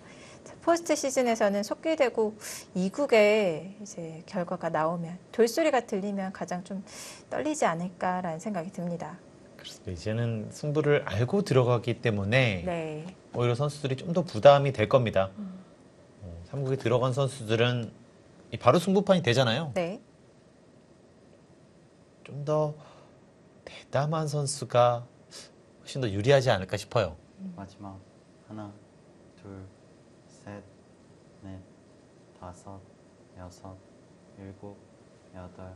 자, 포스트 시즌에서는 속기대국 2국의 이제 결과가 나오면, 돌소리가 들리면 가장 좀 떨리지 않을까라는 생각이 듭니다. 그래서 이제는 승부를 알고 들어가기 때문에 네. 오히려 선수들이 좀 더 부담이 될 겁니다. 3국에 들어간 선수들은 바로 승부판이 되잖아요. 네. 좀 더 대담한 선수가 훨씬 더 유리하지 않을까 싶어요. 마지막 하나, 둘, 셋, 넷, 다섯, 여섯, 일곱, 여덟.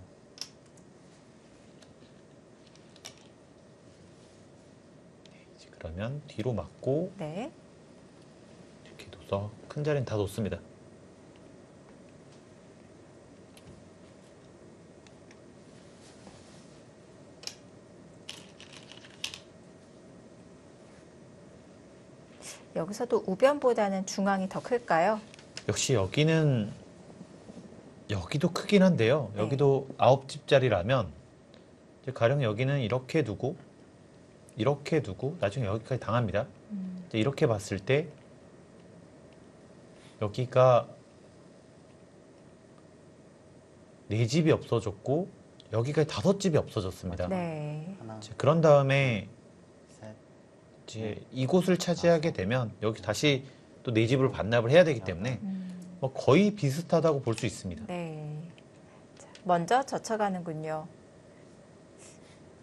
이제 그러면 뒤로 맞고 네. 이렇게 둬서 큰 자리는 다 놓습니다. 여기서도 우변보다는 중앙이 더 클까요? 역시 여기는 여기도 크긴 한데요. 네. 여기도 9집짜리라면 이제 가령 여기는 이렇게 두고 나중에 여기까지 당합니다. 이제 이렇게 봤을 때 여기가 4집이 없어졌고 여기가 5집이 없어졌습니다. 네. 하나, 이제 그런 다음에 셋, 이제 이곳을 차지하게 되면 여기 다시 또 4집으로 반납을 해야 되기 때문에 뭐 거의 비슷하다고 볼 수 있습니다. 네. 자, 먼저 젖혀가는군요.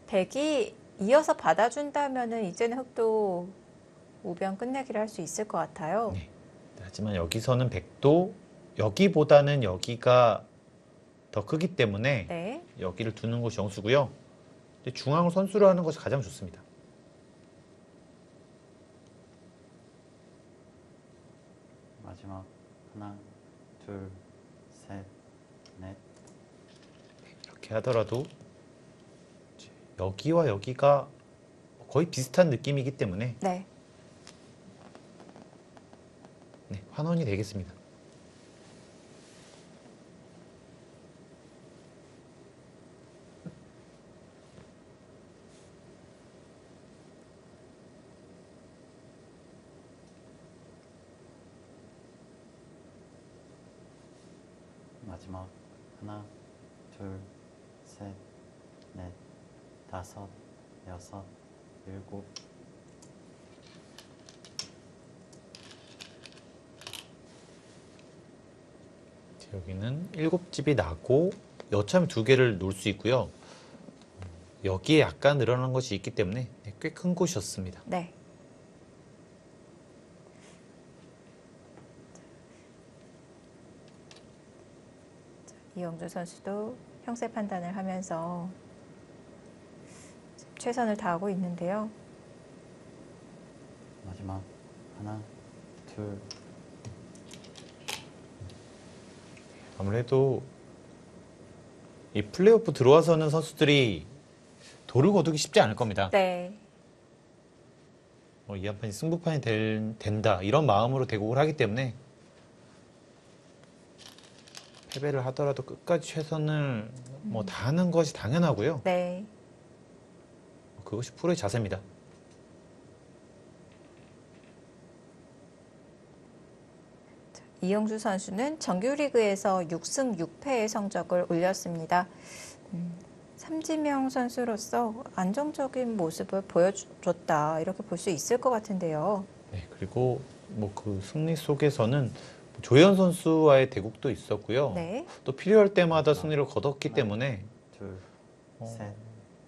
백이 이어서 받아준다면은 이제는 흙도 우변 끝내기를 할 수 있을 것 같아요. 네. 하지만 여기서는 백도 여기보다는 여기가 더 크기 때문에 네. 여기를 두는 것이 영수고요. 이제 중앙 선수로 하는 것이 가장 좋습니다. 마지막 하나, 둘, 셋, 넷. 이렇게 하더라도 이제 여기와 여기가 거의 비슷한 느낌이기 때문에 네. 네, 환원이 되겠습니다. 마지막 하나, 둘, 셋, 넷, 다섯, 여섯, 일곱. 여기는 7집이 나고 여참 2개를 놓을 수 있고요. 여기에 약간 늘어난 것이 있기 때문에 꽤 큰 곳이었습니다. 네. 이영주 선수도 형세 판단을 하면서 최선을 다하고 있는데요. 마지막 하나, 둘, 아무래도 이 플레이오프 들어와서는 선수들이 돌을 거두기 쉽지 않을 겁니다. 네. 이 한 판이 승부판이 된다 이런 마음으로 대국을 하기 때문에 패배를 하더라도 끝까지 최선을 다하는 것이 당연하고요. 네. 그것이 프로의 자세입니다. 이영주 선수는 정규리그에서 6승 6패의 성적을 올렸습니다. 삼지명 선수로서 안정적인 모습을 보여줬다 이렇게 볼 수 있을 것 같은데요. 네, 그리고 그 승리 속에서는 조현 선수와의 대국도 있었고요. 네. 또 필요할 때마다 승리를 거뒀기 때문에 둘, 셋,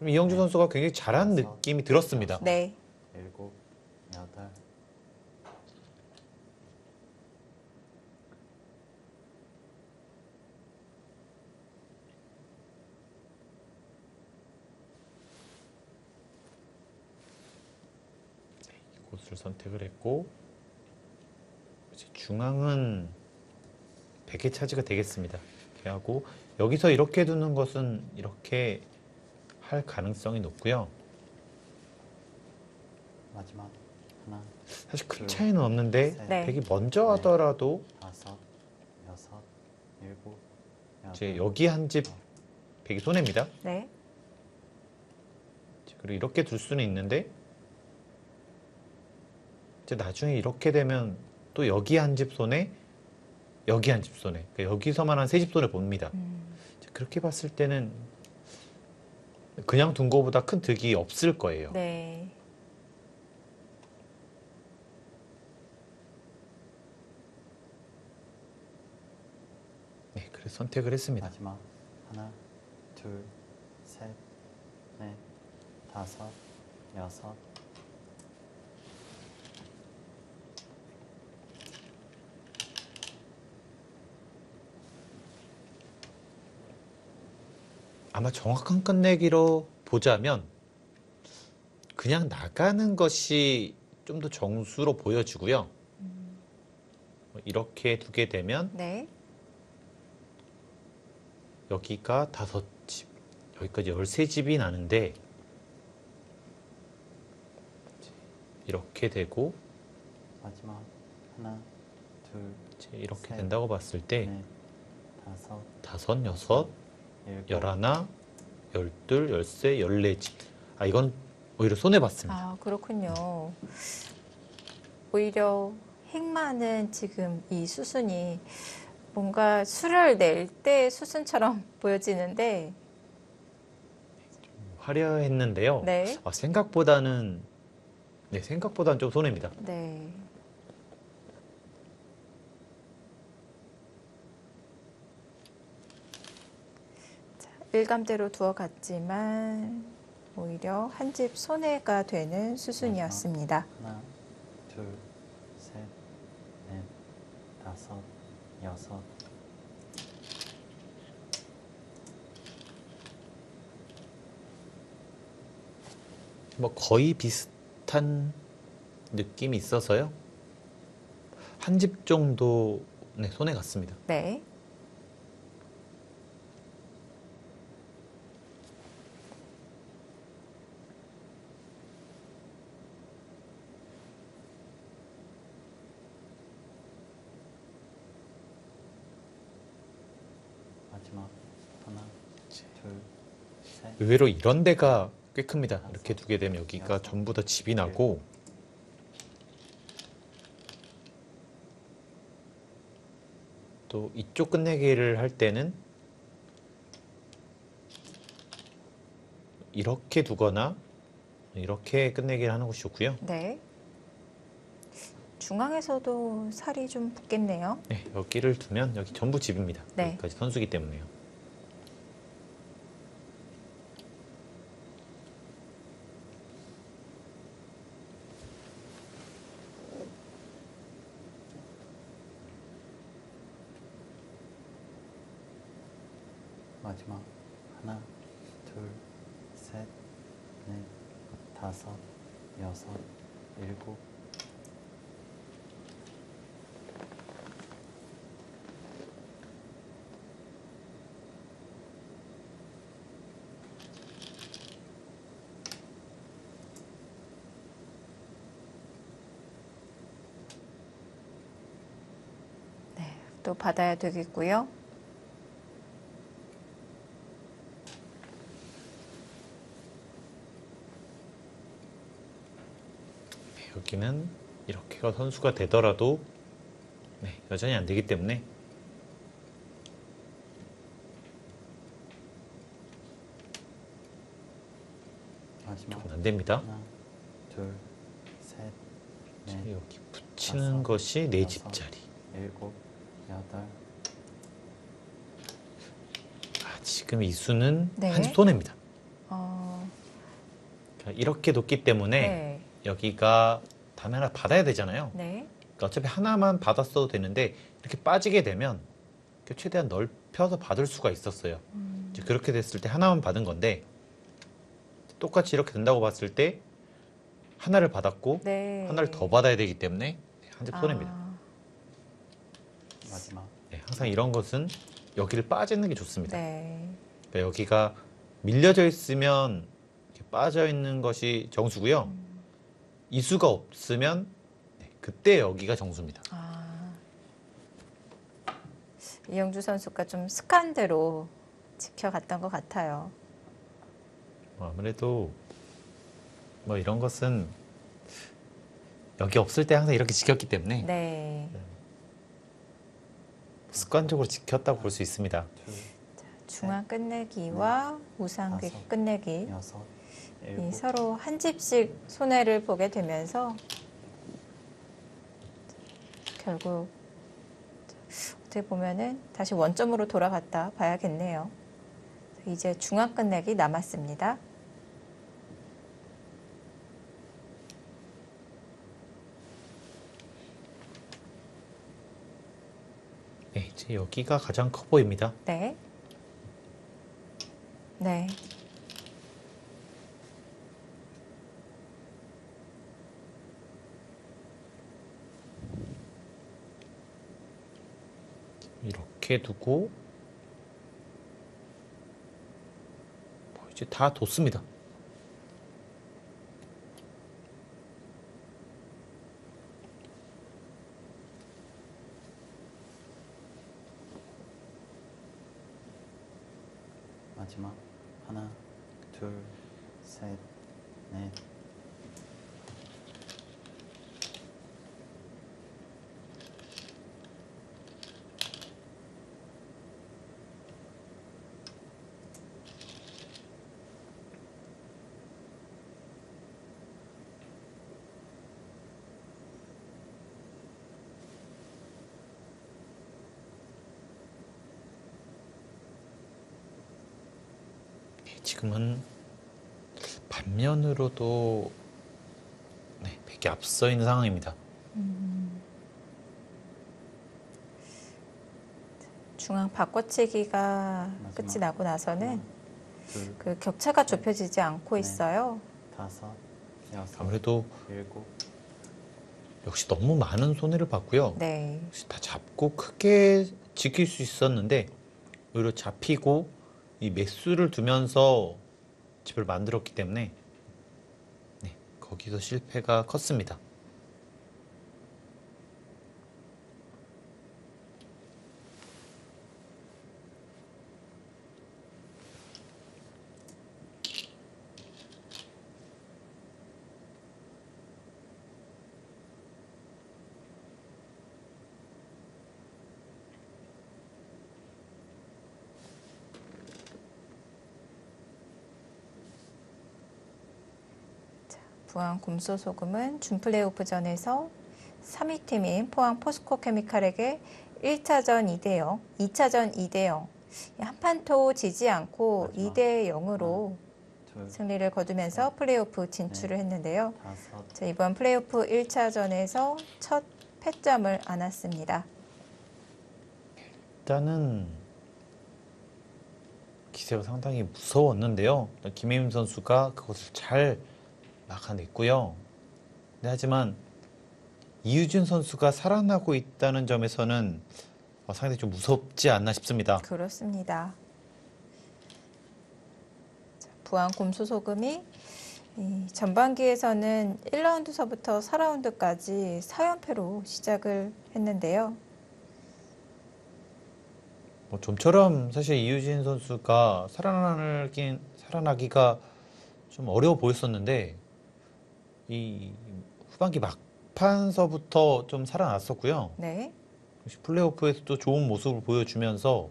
이영주 선수가 굉장히 잘한 다섯, 느낌이 들었습니다. 네. 일곱, 여덟. 곳을 선택을 했고 이제 중앙은 100의 차지가 되겠습니다. 이렇게 하고 여기서 이렇게 두는 것은 이렇게 할 가능성이 높고요. 마지막 하나, 사실 큰 차이는 없는데 네. 100이 먼저 하더라도 다섯, 여섯, 일곱, 이제 여덟. 여기 한 집 100이 손해입니다. 네. 그리고 이렇게 둘 수는 있는데 이제 나중에 이렇게 되면 또 여기 한 집 손해, 여기 한 집 손해. 그러니까 여기서만 한 3집 손해 봅니다. 그렇게 봤을 때는 그냥 둔 거보다 큰 득이 없을 거예요. 네. 네, 그래서 선택을 했습니다. 마지막 하나, 둘, 셋, 넷, 다섯, 여섯. 아마 정확한 끝내기로 보자면 그냥 나가는 것이 좀 더 정수로 보여지고요. 이렇게 두게 되면 네. 여기가 5집, 여기까지 13집이 나는데 이렇게 되고 마지막 하나, 둘, 이제 이렇게 셋, 된다고 봤을 때 넷, 다섯, 5, 6, 일곱. 11, 12, 13, 14집. 아, 이건 오히려 손해봤습니다. 아, 그렇군요. 오히려 핵 많은 지금 이 수순이 뭔가 수를 낼 때 수순처럼 보여지는데, 화려했는데요. 네. 생각보다는 좀 손해입니다. 네. 자, 일감대로 두어갔지만 오히려 한 집 손해가 되는 수순이었습니다. 하나, 둘, 셋, 넷, 다섯, 여섯. 거의 비슷한 느낌이 있어서요. 한 집 정도 손해 갔습니다. 네. 마지막 하나, 둘, 셋. 의외로 이런 데가 꽤 큽니다. 이렇게 두게 되면 여기가 전부 다 집이 나고 또 이쪽 끝내기를 할 때는 이렇게 두거나 이렇게 끝내기를 하는 것이 좋고요. 네. 중앙에서도 살이 좀 붙겠네요. 네, 여기를 두면 여기 전부 집입니다. 네. 여기까지 선수기 때문에요. 마지막 하나, 둘, 셋, 넷, 다섯, 여섯, 일곱. 네, 또 받아야 되겠고요. 네, 여기는 이렇게가 선수가 되더라도 네, 여전히 안 되기 때문에 마지막 조금 안 됩니다. 하나, 둘, 셋, 넷, 여기 붙이는 다섯, 것이 네 여섯. 집짜리. 일곱, 여덟. 지금 이 수는 네. 한 집 손해입니다. 어, 그러니까 이렇게 놓기 때문에 네. 여기가 다음에 하나 받아야 되잖아요. 네. 그러니까 어차피 하나만 받았어도 되는데 이렇게 빠지게 되면 이렇게 최대한 넓혀서 받을 수가 있었어요. 이제 그렇게 됐을 때 하나만 받은 건데 똑같이 이렇게 된다고 봤을 때 하나를 받았고 네. 하나를 더 받아야 되기 때문에 한 집 손해입니다. 아, 마지막 네, 항상 이런 것은 여기를 빠지는 게 좋습니다. 네. 그러니까 여기가 밀려져 있으면 이렇게 빠져 있는 것이 정수고요. 이수가 없으면 네, 그때 여기가 정수입니다. 아, 이영주 선수가 좀 습관대로 지켜갔던 것 같아요. 아무래도 뭐 이런 것은 여기 없을 때 항상 이렇게 지켰기 때문에 네. 습관적으로 지켰다고 볼 수 있습니다. 둘, 중앙 끝내기와 우상 다섯. 끝내기 여섯, 이 일곱. 서로 한 집씩 손해를 보게 되면서 결국 어떻게 보면은 다시 원점으로 돌아갔다 봐야겠네요. 이제 중앙 끝내기 남았습니다. 네, 이제 여기가 가장 커 보입니다. 네. 네. 이렇게 두고 뭐 이제 다 뒀습니다. 마지막 하나, 둘, 셋, 넷. 지금은 반면으로도 네, 100이 앞서 있는 상황입니다. 중앙 바꿔치기가 마지막. 끝이 나고 나서는 하나, 둘, 그 격차가 좁혀지지 않고 네. 있어요. 다섯, 여섯, 아무래도 일곱. 역시 너무 많은 손해를 봤고요. 네. 역시 다 잡고 크게 지킬 수 있었는데 오히려 잡히고 이 매수를 두면서 집을 만들었기 때문에 네, 거기서 실패가 컸습니다. 부안 곰소소금은 준 플레이오프전에서 3위 팀인 포항 포스코케미칼에게 1차전 2대0, 2차전 2대0, 한판도 지지 않고 마지막. 2대0으로 둘, 승리를 거두면서 플레이오프 진출을 했는데요. 다섯, 자, 이번 플레이오프 1차전에서 첫 패점을 안았습니다. 일단은 기세가 상당히 무서웠는데요. 김혜림 선수가 그것을 잘 막아냈고요. 네, 하지만 이유진 선수가 살아나고 있다는 점에서는 상당히 좀 무섭지 않나 싶습니다. 그렇습니다. 자, 부안 곰소소금이 이 전반기에서는 1라운드서부터 4라운드까지 4연패로 시작을 했는데요. 뭐 좀처럼 사실 이유진 선수가 살아나기가 좀 어려워 보였었는데 이 후반기 막판서부터 좀 살아났었고요. 네. 역시 플레이오프에서도 좋은 모습을 보여주면서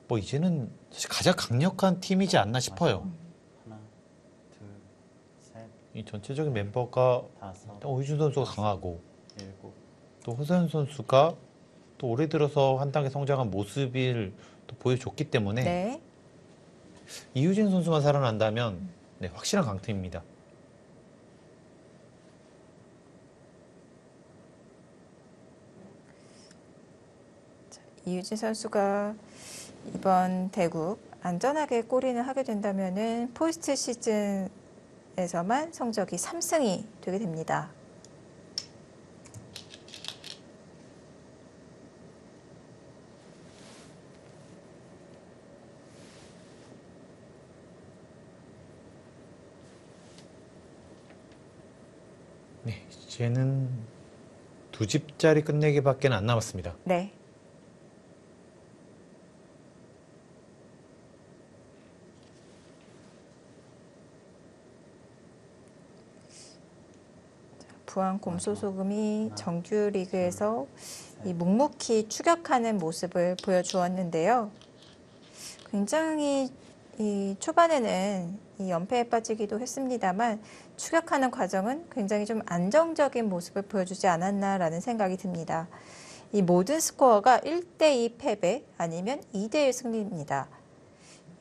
뭐 이제는 사실 가장 강력한 팀이지 않나 싶어요. 하나, 둘, 셋, 이 전체적인 멤버가 다섯, 일단 오희준 선수가 강하고 일곱, 또 허세현 선수가 또 올해 들어서 한 단계 성장한 모습을 또 보여줬기 때문에 네. 이유진 선수만 살아난다면 네, 확실한 강팀입니다. 이유진 선수가 이번 대국 안전하게 골인을 하게 된다면은 포스트 시즌에서만 성적이 3승이 되게 됩니다. 네, 이제는 두 집짜리 끝내기밖에 안 남았습니다. 네. 부안 곰소소금이 정규 리그에서 이 묵묵히 추격하는 모습을 보여주었는데요. 굉장히 이 초반에는 이 연패에 빠지기도 했습니다만 추격하는 과정은 굉장히 좀 안정적인 모습을 보여주지 않았나라는 생각이 듭니다. 이 모든 스코어가 1대2 패배 아니면 2대1 승리입니다.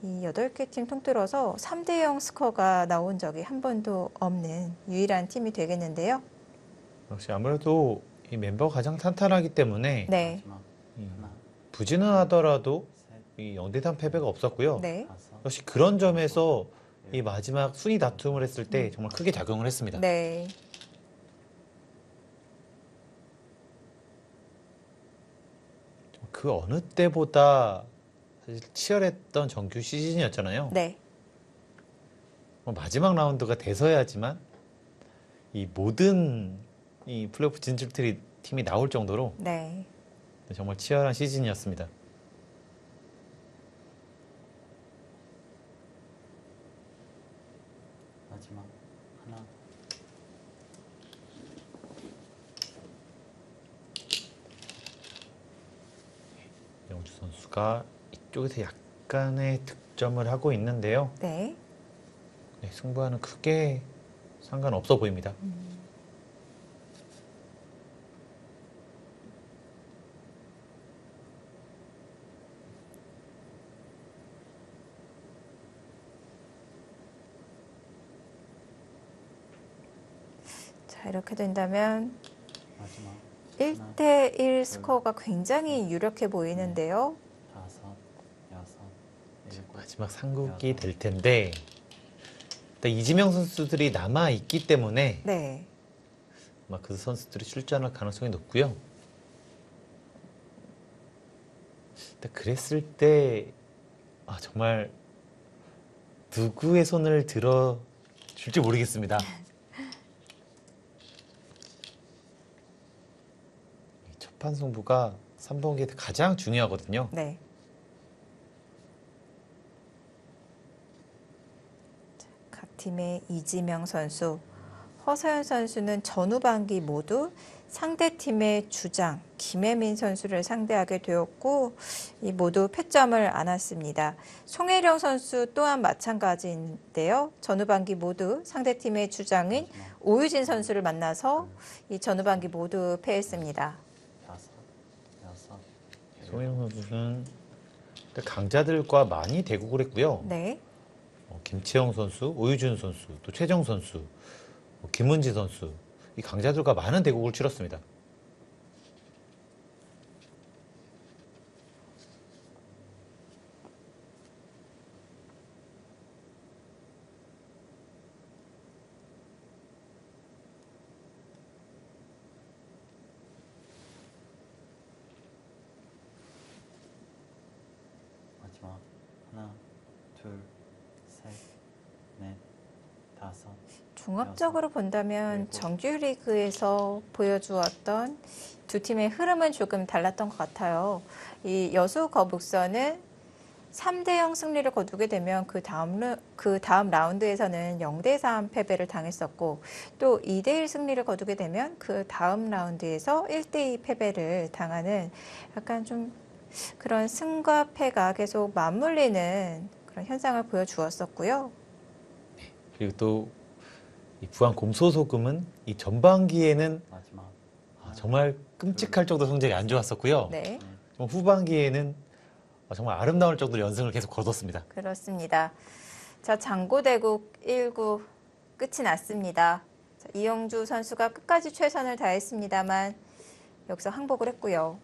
이 8개 팀 통틀어서 3대0 스코어가 나온 적이 한 번도 없는 유일한 팀이 되겠는데요. 역시 아무래도 이 멤버가 가장 탄탄하기 때문에 네. 마지막. 하나, 부진하더라도 셋, 이 0대3 패배가 없었고요. 네. 다섯, 역시 그런 점에서 이 마지막 순위 다툼을 했을 때 정말 크게 작용을 했습니다. 네. 그 어느 때보다 사실 치열했던 정규 시즌이었잖아요. 네. 뭐 마지막 라운드가 돼서야지만 이 모든 이 플레이오프 진출 팀이 나올 정도로 네. 정말 치열한 시즌이었습니다. 마지막. 하나, 영주 선수가 이쪽에서 약간의 득점을 하고 있는데요. 네. 네, 승부와는 크게 상관없어 보입니다. 자, 이렇게 된다면 마지막. 1대1 스코어가 굉장히 유력해 보이는데요. 다섯, 여섯, 일곱, 마지막 상국이 될 텐데 일단 이지명 선수들이 남아 있기 때문에 네. 아마 그 선수들이 출전할 가능성이 높고요. 일단 그랬을 때 정말 누구의 손을 들어 줄지 모르겠습니다. 이 첫판 승부가 3번기에 가장 중요하거든요. 네. 각 팀의 이지명 선수, 허서연 선수는 전후반기 모두 상대팀의 주장 김혜민 선수를 상대하게 되었고 이 모두 패점을 안았습니다. 송혜령 선수 또한 마찬가지인데요. 전후반기 모두 상대팀의 주장인 오유진 선수를 만나서 이 전후반기 모두 패했습니다. 다섯, 여섯, 송혜영 선수는 강자들과 많이 대국을 했고요. 네. 김채영 선수, 오유준 선수, 또 최정 선수, 김은지 선수 이 강자들과 많은 대국을 치렀습니다. 마지막 하나, 둘, 셋, 넷, 다섯. 종합적으로 본다면 일곱. 정규 리그에서 보여주었던 두 팀의 흐름은 조금 달랐던 것 같아요. 이 여수 거북선은 3대0 승리를 거두게 되면 그 다음 라운드에서는 0대3 패배를 당했었고 또 2대1 승리를 거두게 되면 그 다음 라운드에서 1대2 패배를 당하는 약간 좀 그런 승과 패가 계속 맞물리는 그런 현상을 보여주었었고요. 그리고 또 이 부안 곰소소금은 이 전반기에는 마지막 정말 끔찍할 정도로 성적이 안 좋았었고요. 네, 좀 후반기에는 정말 아름다울 정도로 연승을 계속 거뒀습니다. 그렇습니다. 자, 장고대국 1구 끝이 났습니다. 자, 이영주 선수가 끝까지 최선을 다했습니다만 여기서 항복을 했고요.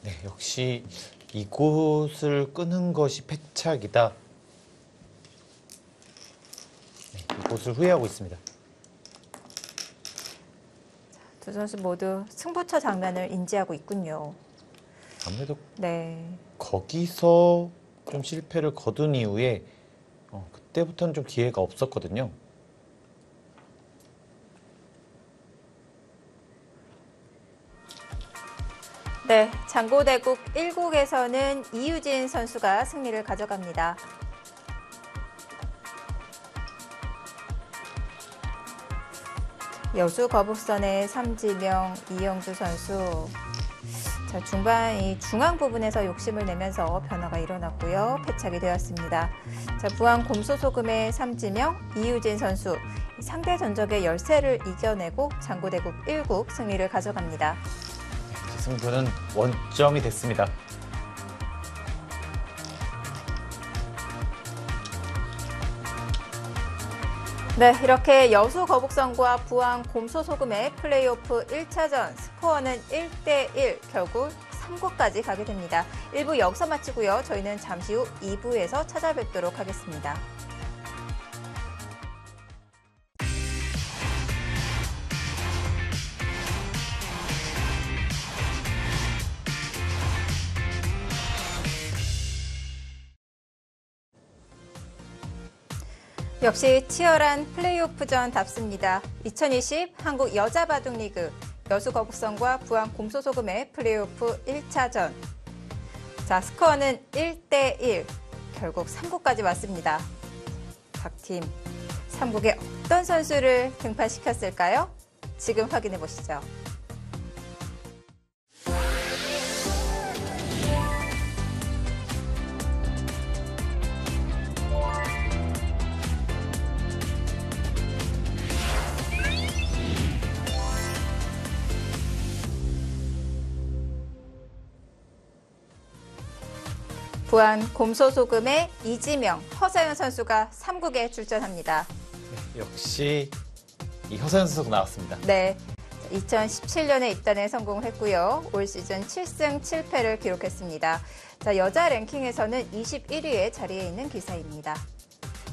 네, 역시 이곳을 끄는 것이 패착이다. 네, 이곳을 후회하고 있습니다. 두 선수 모두 승부처 장면을 인지하고 있군요. 아무래도 네, 거기서 좀 실패를 거둔 이후에 그때부터는 좀 기회가 없었거든요. 네, 장고대국 1국에서는 이유진 선수가 승리를 가져갑니다. 여수 거북선의 삼지명, 이영주 선수. 자, 중반 이 중앙 부분에서 욕심을 내면서 변화가 일어났고요. 패착이 되었습니다. 자, 부안 곰소소금의 삼지명, 이유진 선수. 상대 전적의 열세를 이겨내고 장고대국 1국 승리를 가져갑니다. 이제 승부는 원점이 됐습니다. 네, 이렇게 여수 거북선과 부안 곰소소금의 플레이오프 1차전 스코어는 1대1 결국 3구까지 가게 됩니다. 1부 여기서 마치고요. 저희는 잠시 후 2부에서 찾아뵙도록 하겠습니다. 역시 치열한 플레이오프전답습니다. 2020 한국 여자바둑리그 여수 거북선과 부안 곰소소금의 플레이오프 1차전. 자, 스코어는 1대1. 결국 3구까지 왔습니다. 각 팀 3국에 어떤 선수를 등판시켰을까요? 지금 확인해 보시죠. 부안 곰소소금의 이지명, 허서연 선수가 3국에 출전합니다. 네, 역시 이 허서연 선수가 나왔습니다. 네, 2017년에 입단에 성공을 했고요. 올 시즌 7승 7패를 기록했습니다. 자, 여자 랭킹에서는 21위에 자리해 있는 기사입니다.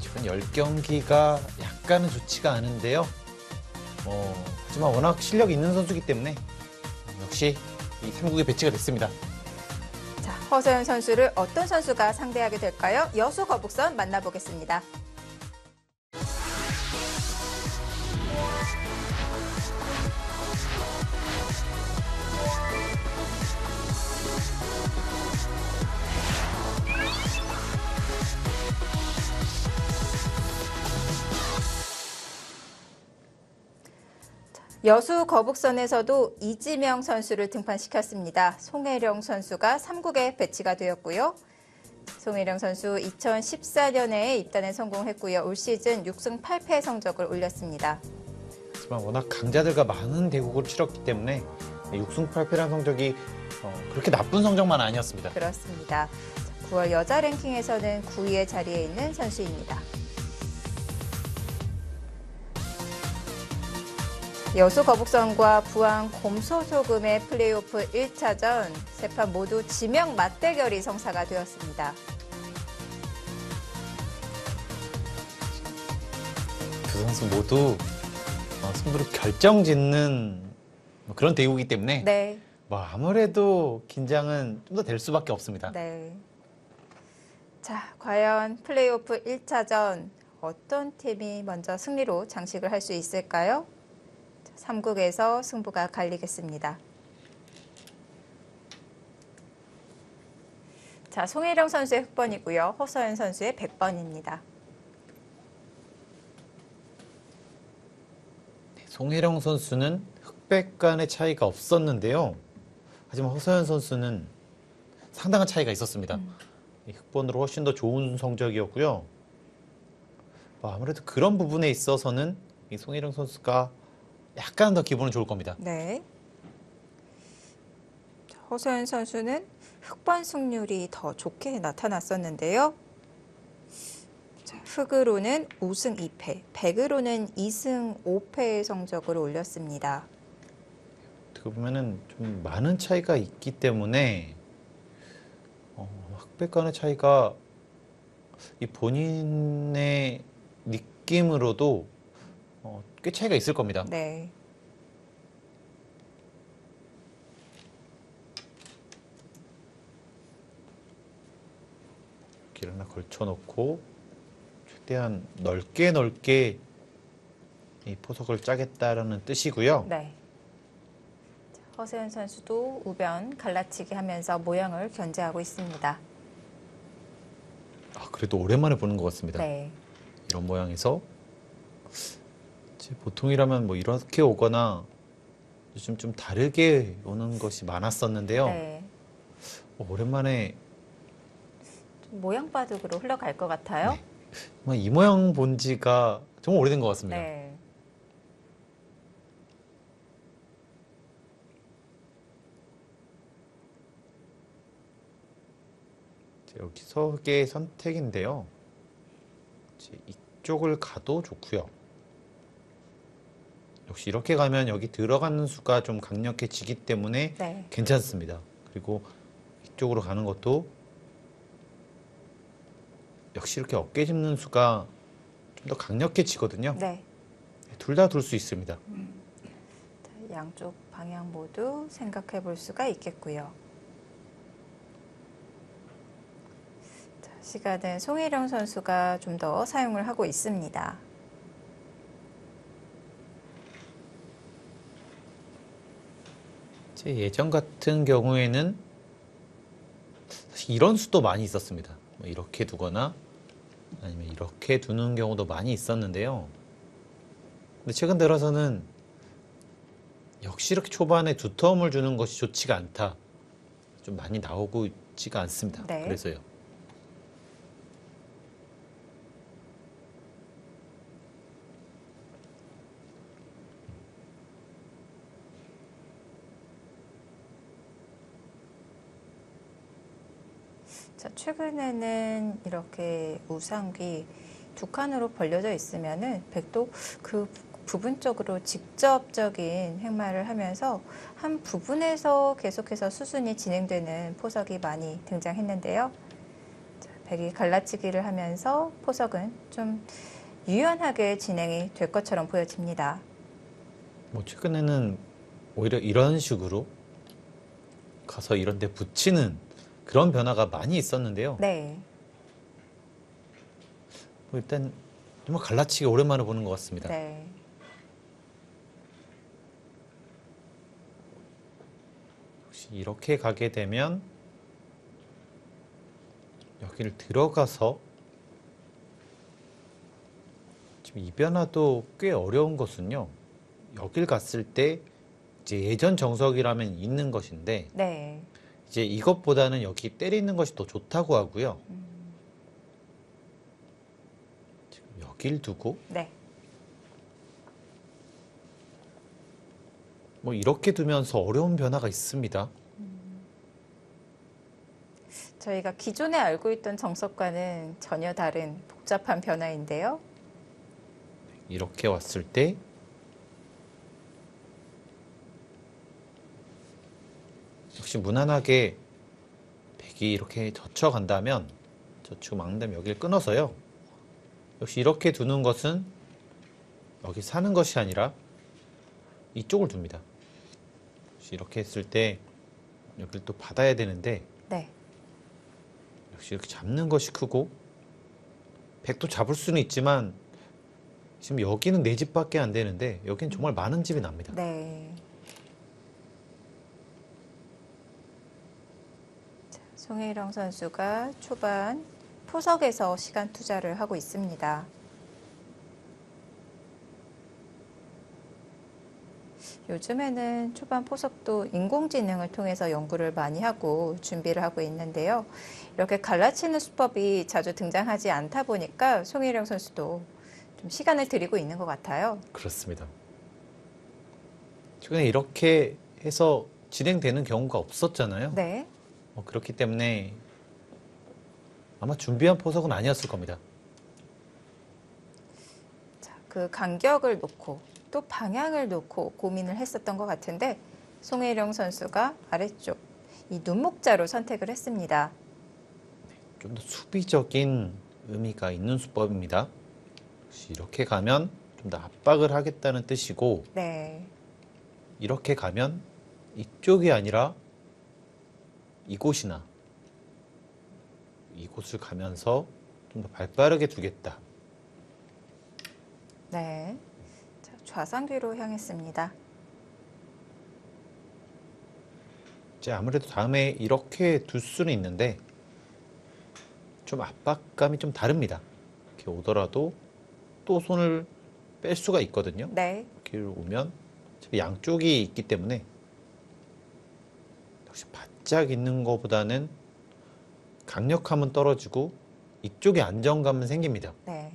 최근 10경기가 약간은 좋지가 않은데요. 하지만 워낙 실력이 있는 선수이기 때문에 역시 이 3국에 배치가 됐습니다. 자, 허서연 선수를 어떤 선수가 상대하게 될까요? 여수 거북선 만나보겠습니다. 여수 거북선에서도 이지명 선수를 등판시켰습니다. 송혜령 선수가 3국에 배치가 되었고요. 송혜령 선수 2014년에 입단에 성공했고요. 올 시즌 6승 8패 성적을 올렸습니다. 하지만 워낙 강자들과 많은 대국을 치렀기 때문에 6승 8패라는 성적이 그렇게 나쁜 성적만 아니었습니다. 그렇습니다. 9월 여자 랭킹에서는 9위의 자리에 있는 선수입니다. 여수 거북선과 부안 곰소소금의 플레이오프 1차전 세 판 모두 지명 맞대결이 성사가 되었습니다. 두 선수 모두 승부를 결정짓는 그런 대국이기 때문에 네. 아무래도 긴장은 좀 더 될 수밖에 없습니다. 네. 자, 과연 플레이오프 1차전 어떤 팀이 먼저 승리로 장식을 할 수 있을까요? 3국에서 승부가 갈리겠습니다. 자, 송혜령 선수의 흑번이고요. 허서연 선수의 100번입니다. 송혜령 선수는 흑백 간의 차이가 없었는데요. 하지만 허서연 선수는 상당한 차이가 있었습니다. 이 흑번으로 훨씬 더 좋은 성적이었고요. 아무래도 그런 부분에 있어서는 이 송혜령 선수가 약간 더 기분은 좋을 겁니다. 네. 허서연 선수는 흑번 승률이 더 좋게 나타났었는데요. 자, 흑으로는 5승 2패, 백으로는 2승 5패의 성적을 올렸습니다. 어떻게 보면은 좀 많은 차이가 있기 때문에 흑백 간의 차이가 이 본인의 느낌으로도 꽤 차이가 있을 겁니다. 네. 길 하나 걸쳐놓고 최대한 넓게 이 포석을 짜겠다라는 뜻이고요. 네. 자, 허세연 선수도 우변 갈라치기 하면서 모양을 견제하고 있습니다. 그래도 오랜만에 보는 것 같습니다. 네. 이런 모양에서 보통이라면 이렇게 오거나 요즘 좀 다르게 오는 것이 많았었는데요. 네. 오랜만에 좀 모양 바둑으로 흘러갈 것 같아요. 네. 이 모양 본 지가 정말 오래된 것 같습니다. 네. 여기서 흑의 선택인데요. 이쪽을 가도 좋고요. 역시 이렇게 가면 여기 들어가는 수가 좀 강력해지기 때문에 네. 괜찮습니다. 그리고 이쪽으로 가는 것도 역시 이렇게 어깨 짚는 수가 좀 더 강력해지거든요. 네. 둘 다 둘 수 있습니다. 자, 양쪽 방향 모두 생각해 볼 수가 있겠고요. 자, 시간은 송혜령 선수가 좀 더 사용을 하고 있습니다. 제 예전 같은 경우에는 사실 이런 수도 많이 있었습니다. 이렇게 두거나 아니면 이렇게 두는 경우도 많이 있었는데요. 근데 최근 들어서는 역시 이렇게 초반에 두텀을 주는 것이 좋지가 않다. 좀 많이 나오고 있지가 않습니다. 네. 그래서요. 자, 최근에는 이렇게 우상귀 두 칸으로 벌려져 있으면은 백도 그 부분적으로 직접적인 행마를 하면서 한 부분에서 계속해서 수순이 진행되는 포석이 많이 등장했는데요. 자, 백이 갈라치기를 하면서 포석은 좀 유연하게 진행이 될 것처럼 보여집니다. 최근에는 오히려 이런 식으로 가서 이런 데 붙이는 그런 변화가 많이 있었는데요. 네. 일단 정말 갈라치기 오랜만에 보는 것 같습니다. 네. 혹시 이렇게 가게 되면 여기를 들어가서 지금 이 변화도 꽤 어려운 것은요. 여길 갔을 때 이제 예전 정석이라면 있는 것인데 네. 이제 이것보다는 여기 때리는 것이 더 좋다고 하고요. 지금 여길 두고 네. 뭐 이렇게 두면서 어려운 변화가 있습니다. 저희가 기존에 알고 있던 정석과는 전혀 다른 복잡한 변화인데요. 이렇게 왔을 때 역시 무난하게 백이 이렇게 젖혀간다면 젖히고 막는다면 여기를 끊어서요. 역시 이렇게 두는 것은 여기 사는 것이 아니라 이쪽을 둡니다. 역시 이렇게 했을 때 여기를 또 받아야 되는데 네. 역시 이렇게 잡는 것이 크고 백도 잡을 수는 있지만 지금 여기는 네 집밖에 안 되는데 여기는 정말 많은 집이 납니다. 네. 자, 송혜령 선수가 초반 포석에서 시간 투자를 하고 있습니다. 요즘에는 초반 포석도 인공지능을 통해서 연구를 많이 하고 준비를 하고 있는데요. 이렇게 갈라치는 수법이 자주 등장하지 않다 보니까 송혜령 선수도 좀 시간을 들이고 있는 것 같아요. 그렇습니다. 최근에 이렇게 해서 진행되는 경우가 없었잖아요. 네. 그렇기 때문에 아마 준비한 포석은 아니었을 겁니다. 자, 그 간격을 놓고 또 방향을 놓고 고민을 했었던 것 같은데 송혜령 선수가 아래쪽 이 눈목자로 선택을 했습니다. 좀 더 수비적인 의미가 있는 수법입니다. 역시 이렇게 가면 좀 더 압박을 하겠다는 뜻이고 네. 이렇게 가면 이쪽이 아니라 이곳이나 이곳을 가면서 좀 더 발빠르게 두겠다. 네. 자, 좌상귀로 향했습니다. 이제 아무래도 다음에 이렇게 둘 수는 있는데 좀 압박감이 좀 다릅니다. 이렇게 오더라도 또 손을 뺄 수가 있거든요. 네. 이렇게 오면 양쪽이 있기 때문에 역시 바짝 있는 것보다는 강력함은 떨어지고 이쪽에 안정감은 생깁니다. 네.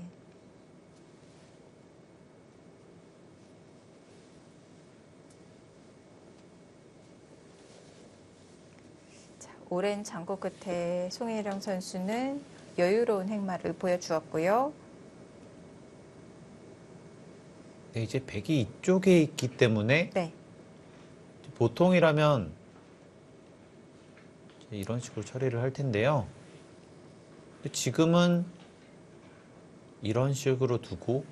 자, 오랜 장고 끝에 송혜령 선수는 여유로운 행마를 보여주었고요. 네, 이제 백이 이쪽에 있기 때문에 네. 보통이라면 이런 식으로 처리를 할 텐데요. 근데 지금은 이런 식으로 두고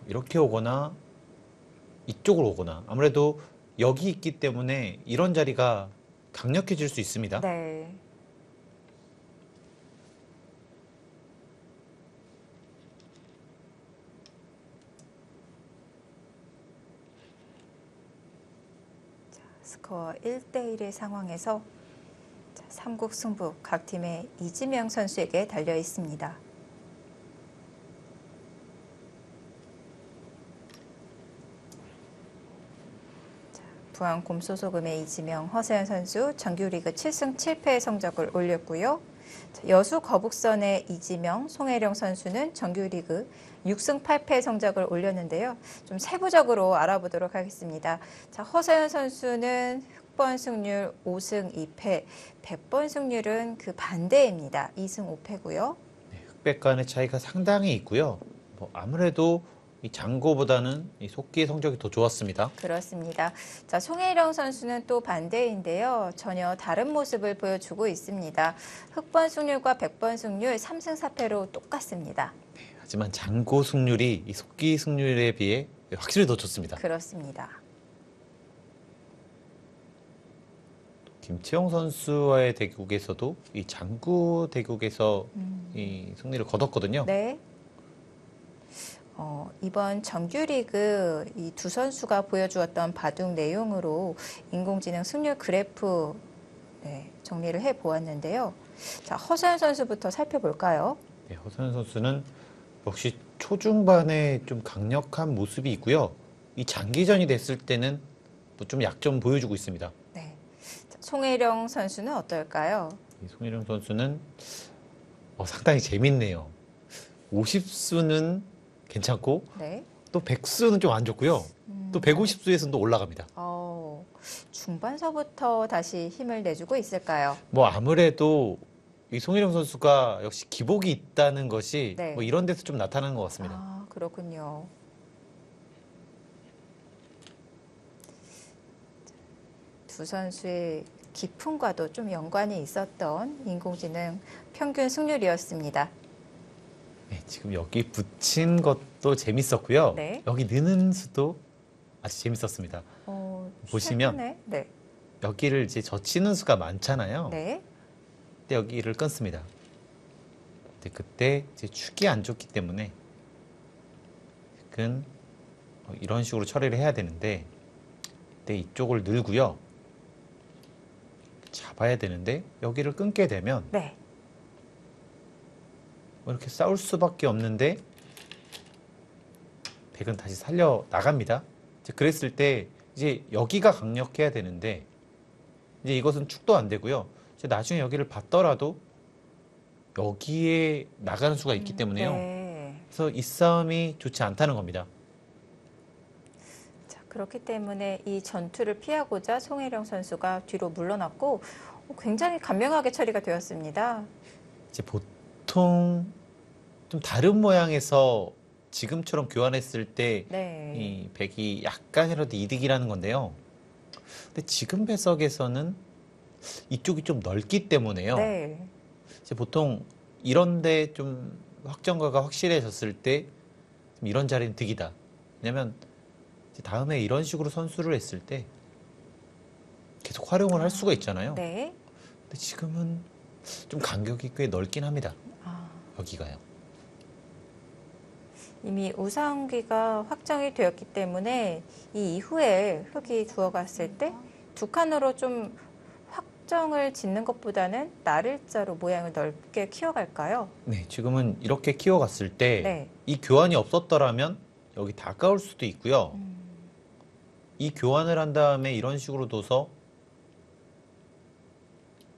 이렇게 오거나 이쪽으로 오거나 아무래도 여기 있기 때문에 이런 자리가 강력해질 수 있습니다. 네. 자, 스코어 1대1의 상황에서 자, 삼국 승부 각 팀의 이지명 선수에게 달려 있습니다. 부안 곰소소금의 이지명, 허세현 선수 정규리그 7승 7패의 성적을 올렸고요. 여수 거북선의 이지명, 송혜령 선수는 정규리그 6승 8패의 성적을 올렸는데요. 좀 세부적으로 알아보도록 하겠습니다. 자, 허세현 선수는 흑번 승률 5승 2패, 백번 승률은 그 반대입니다. 2승 5패고요. 네, 흑백 간의 차이가 상당히 있고요. 아무래도 이 장고보다는 이 속기의 성적이 더 좋았습니다. 그렇습니다. 자, 송혜령 선수는 또 반대인데요. 전혀 다른 모습을 보여주고 있습니다. 흑번 승률과 백번 승률 3승 4패로 똑같습니다. 하지만 장고 승률이 이 속기 승률에 비해 확실히 더 좋습니다. 그렇습니다. 김채영 선수와의 대국에서도 이 장구 대국에서 이 승리를 거뒀거든요. 네. 이번 정규리그 이 두 선수가 보여주었던 바둑 내용으로 인공지능 승률 그래프 정리를 해보았는데요. 자, 허서연 선수부터 살펴볼까요? 네, 허선현 선수는 역시 초중반에 좀 강력한 모습이 있고요. 이 장기전이 됐을 때는 뭐 좀 약점 보여주고 있습니다. 네. 자, 송혜령 선수는 어떨까요? 이 송혜령 선수는 상당히 재밌네요. 50수는 괜찮고 네. 또 100수는 좀 안 좋고요. 또 150수에서는 또 올라갑니다. 중반서부터 다시 힘을 내주고 있을까요? 뭐 아무래도 이 송혜령 선수가 역시 기복이 있다는 것이 네. 뭐 이런 데서 좀 나타나는 것 같습니다. 아, 그렇군요. 두 선수의 기품과도 좀 연관이 있었던 인공지능 평균 승률이었습니다. 네, 지금 여기 붙인 것도 재밌었고요. 네. 여기 느는 수도 아주 재밌었습니다. 보시면 최근에, 네. 여기를 이제 젖히는 수가 많잖아요. 네. 근데 여기를 끊습니다. 근데 그때 이제 축이 안 좋기 때문에 지금 이런 식으로 처리를 해야 되는데 그때 이쪽을 늘고요. 잡아야 되는데 여기를 끊게 되면 네. 이렇게 싸울 수밖에 없는데 백은 다시 살려 나갑니다. 이제 그랬을 때 이제 여기가 강력해야 되는데 이제 이것은 축도 안 되고요. 이제 나중에 여기를 받더라도 여기에 나가는 수가 있기 때문에요. 네. 그래서 이 싸움이 좋지 않다는 겁니다. 자, 그렇기 때문에 이 전투를 피하고자 송혜령 선수가 뒤로 물러났고 굉장히 간명하게 처리가 되었습니다. 이제 보통 좀 다른 모양에서 지금처럼 교환했을 때 네. 이 백이 약간이라도 이득이라는 건데요. 근데 지금 배석에서는 이쪽이 좀 넓기 때문에요. 네. 이제 보통 이런데 좀 확정가가 확실해졌을 때 이런 자리는 득이다. 왜냐면 이제 다음에 이런 식으로 선수를 했을 때 계속 활용을 할 수가 있잖아요. 네. 근데 지금은 좀 간격이 꽤 넓긴 합니다. 아, 여기가요. 이미 우상기가 확정이 되었기 때문에 이 이후에 흙이 두어갔을 때 두 칸으로 좀 확정을 짓는 것보다는 나를자로 모양을 넓게 키워갈까요? 네, 지금은 이렇게 키워갔을 때 네. 이 교환이 없었더라면 여기 다 까올 수도 있고요. 이 교환을 한 다음에 이런 식으로 둬서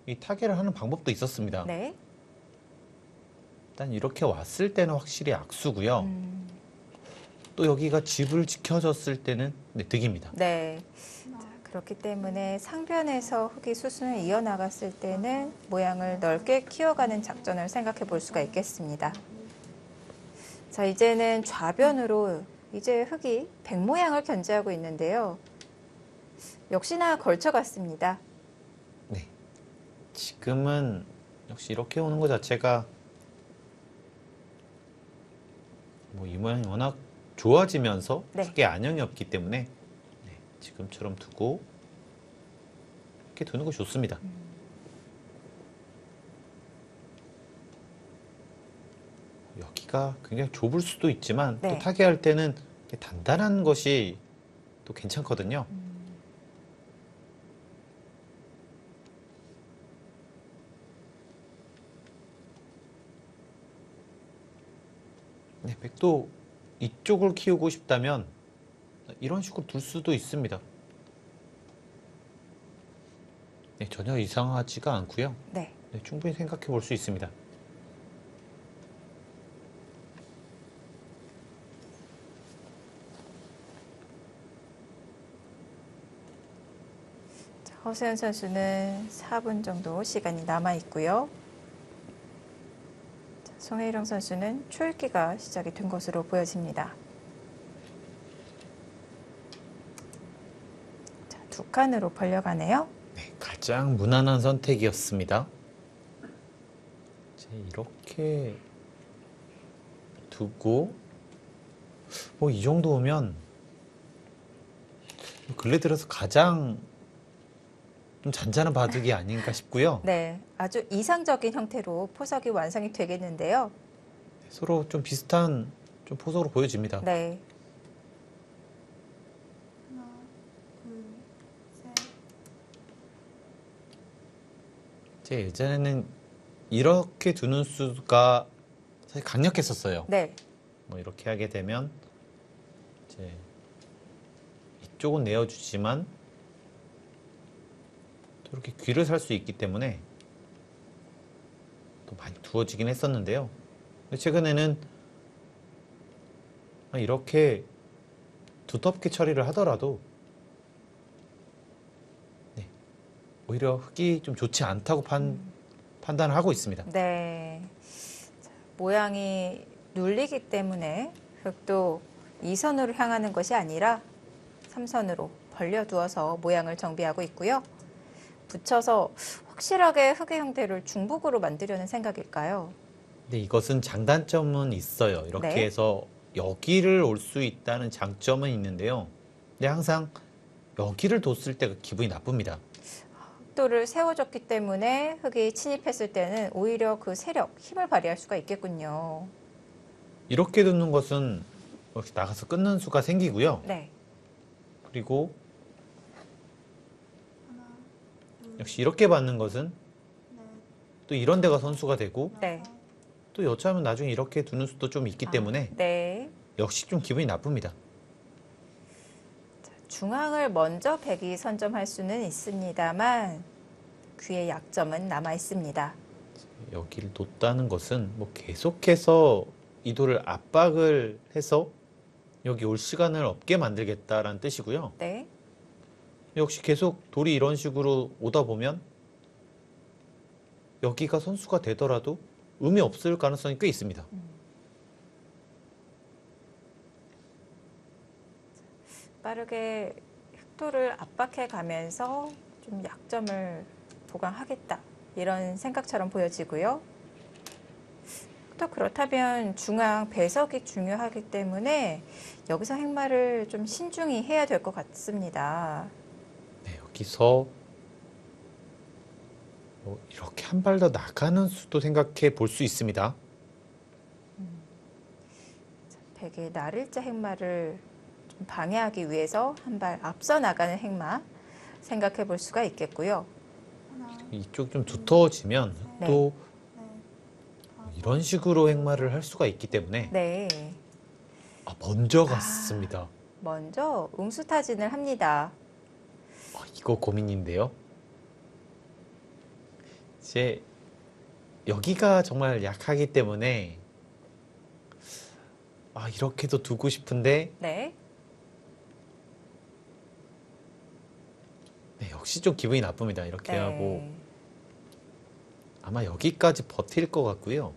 이 타개를 하는 방법도 있었습니다. 네. 일단 이렇게 왔을 때는 확실히 악수고요. 음, 또 여기가 집을 지켜줬을 때는 네, 득입니다. 네. 자, 그렇기 때문에 상변에서 흙이 수순을 이어나갔을 때는 모양을 넓게 키워가는 작전을 생각해 볼 수가 있겠습니다. 자, 이제는 좌변으로 이제 흙이 백 모양을 견제하고 있는데요. 역시나 걸쳐갔습니다. 네. 지금은 역시 이렇게 오는 것 자체가 뭐 이 모양이 워낙 좋아지면서 네. 크게 안형이 없기 때문에 네, 지금처럼 두고 이렇게 두는 거 좋습니다. 여기가 굉장히 좁을 수도 있지만 네. 또 타개할 때는 단단한 것이 또 괜찮거든요. 네, 백도 이쪽을 키우고 싶다면 이런 식으로 둘 수도 있습니다. 네, 전혀 이상하지가 않고요. 네. 네, 충분히 생각해 볼 수 있습니다. 자, 허세현 선수는 4분 정도 시간이 남아 있고요. 자, 송혜령 선수는 초읽기가 시작이 된 것으로 보여집니다. 자, 두 칸으로 벌려가네요. 네, 가장 무난한 선택이었습니다. 이제 이렇게 두고 뭐 이 정도면 근래 들어서 가장 좀 잔잔한 바둑이 아닌가 싶고요. 네, 아주 이상적인 형태로 포석이 완성이 되겠는데요. 서로 좀 비슷한 좀 포석으로 보여집니다. 네, 하나, 둘, 셋. 제 예전에는 이렇게 두는 수가 사실 강력했었어요. 네, 뭐 이렇게 하게 되면 이제 이쪽은 내어주지만 또 이렇게 귀를 살 수 있기 때문에 또 많이 두어지긴 했었는데요. 근데 최근에는 이렇게 두텁게 처리를 하더라도 네, 오히려 흙이 좀 좋지 않다고 판단을 하고 있습니다. 네. 자, 모양이 눌리기 때문에 흙도 2선으로 향하는 것이 아니라 3선으로 벌려두어서 모양을 정비하고 있고요. 붙여서 확실하게 흙의 형태를 중복으로 만들려는 생각일까요? 근데 이것은 장단점은 있어요. 이렇게 네. 해서 여기를 올 수 있다는 장점은 있는데요. 근데 항상 여기를 뒀을 때가 기분이 나쁩니다. 흙도를 세워줬기 때문에 흙이 침입했을 때는 오히려 그 세력, 힘을 발휘할 수가 있겠군요. 이렇게 두는 것은 이렇게 나가서 끊는 수가 생기고요. 네. 그리고 하나, 둘, 역시 이렇게 받는 것은 넷, 또 이런 데가 선수가 되고 네. 여섯, 또 여차하면 나중에 이렇게 두는 수도 좀 있기 때문에 네. 역시 좀 기분이 나쁩니다. 중앙을 먼저 백이 선점할 수는 있습니다만 귀의 약점은 남아 있습니다. 여기를 뒀다는 것은 뭐 계속해서 이 돌을 압박을 해서 여기 올 시간을 없게 만들겠다라는 뜻이고요. 네. 역시 계속 돌이 이런 식으로 오다 보면 여기가 선수가 되더라도 의미 없을 가능성이 꽤 있습니다. 빠르게 흑도를 압박해 가면서 좀 약점을 보강하겠다. 이런 생각처럼 보여지고요. 또 그렇다면 중앙 배석이 중요하기 때문에 여기서 행마를 좀 신중히 해야 될 것 같습니다. 네, 여기서 뭐 이렇게 한 발 더 나가는 수도 생각해 볼 수 있습니다. 백의 날일자 행마를 좀 방해하기 위해서 한 발 앞서 나가는 행마 생각해 볼 수가 있겠고요. 하나, 이쪽 좀 두터워지면 네. 또 넷, 다섯, 이런 식으로 행마를 할 수가 있기 때문에 네. 먼저 갔습니다. 먼저 응수타진을 합니다. 이거 고민인데요. 이제 여기가 정말 약하기 때문에 이렇게도 두고 싶은데 네. 네, 역시 좀 기분이 나쁩니다. 이렇게 네. 하고 아마 여기까지 버틸 것 같고요.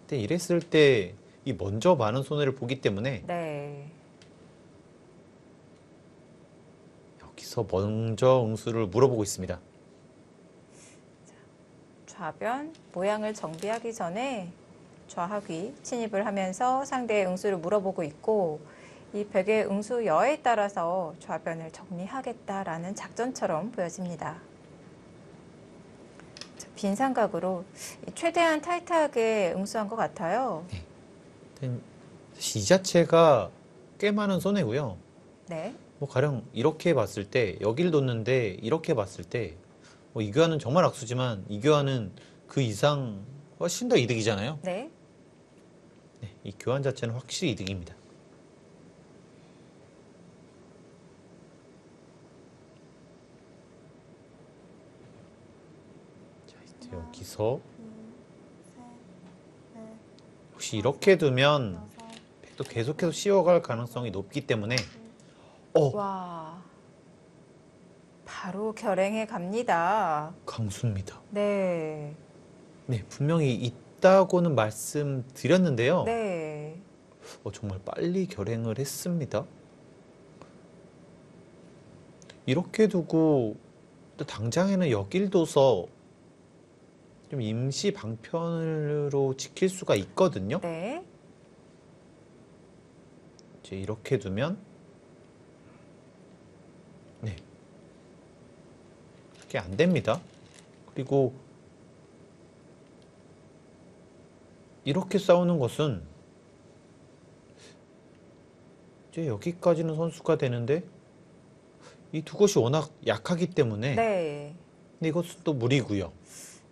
근데 이랬을 때 이 먼저 많은 손해를 보기 때문에 네. 여기서 먼저 응수를 물어보고 있습니다. 좌변 모양을 정비하기 전에 좌하귀 침입을 하면서 상대의 응수를 물어보고 있고 이 백의 응수여에 따라서 좌변을 정리하겠다라는 작전처럼 보여집니다. 자, 빈삼각으로 최대한 타이트하게 응수한 것 같아요. 이 자체가 꽤 많은 손해고요. 네. 뭐 가령 이렇게 봤을 때 여기를 뒀는데 이렇게 봤을 때 이 교환은 정말 악수지만 이 교환은 그 이상 훨씬 더 이득이잖아요. 네. 네, 이 교환 자체는 확실히 이득입니다. 자, 이제 여기서 둘, 셋, 넷, 혹시 이렇게 두면 여섯, 또 계속해서 씌워갈 가능성이 높기 때문에 와. 바로 결행해 갑니다. 강수입니다. 네. 네, 분명히 있다고는 말씀드렸는데요. 네. 정말 빨리 결행을 했습니다. 이렇게 두고 또 당장에는 여길 둬서 좀 임시 방편으로 지킬 수가 있거든요. 네. 이제 이렇게 두면 네, 이게 안 됩니다. 그리고 이렇게 싸우는 것은 이제 여기까지는 선수가 되는데 이 두 곳이 워낙 약하기 때문에 네. 근데 이것은 또 무리고요.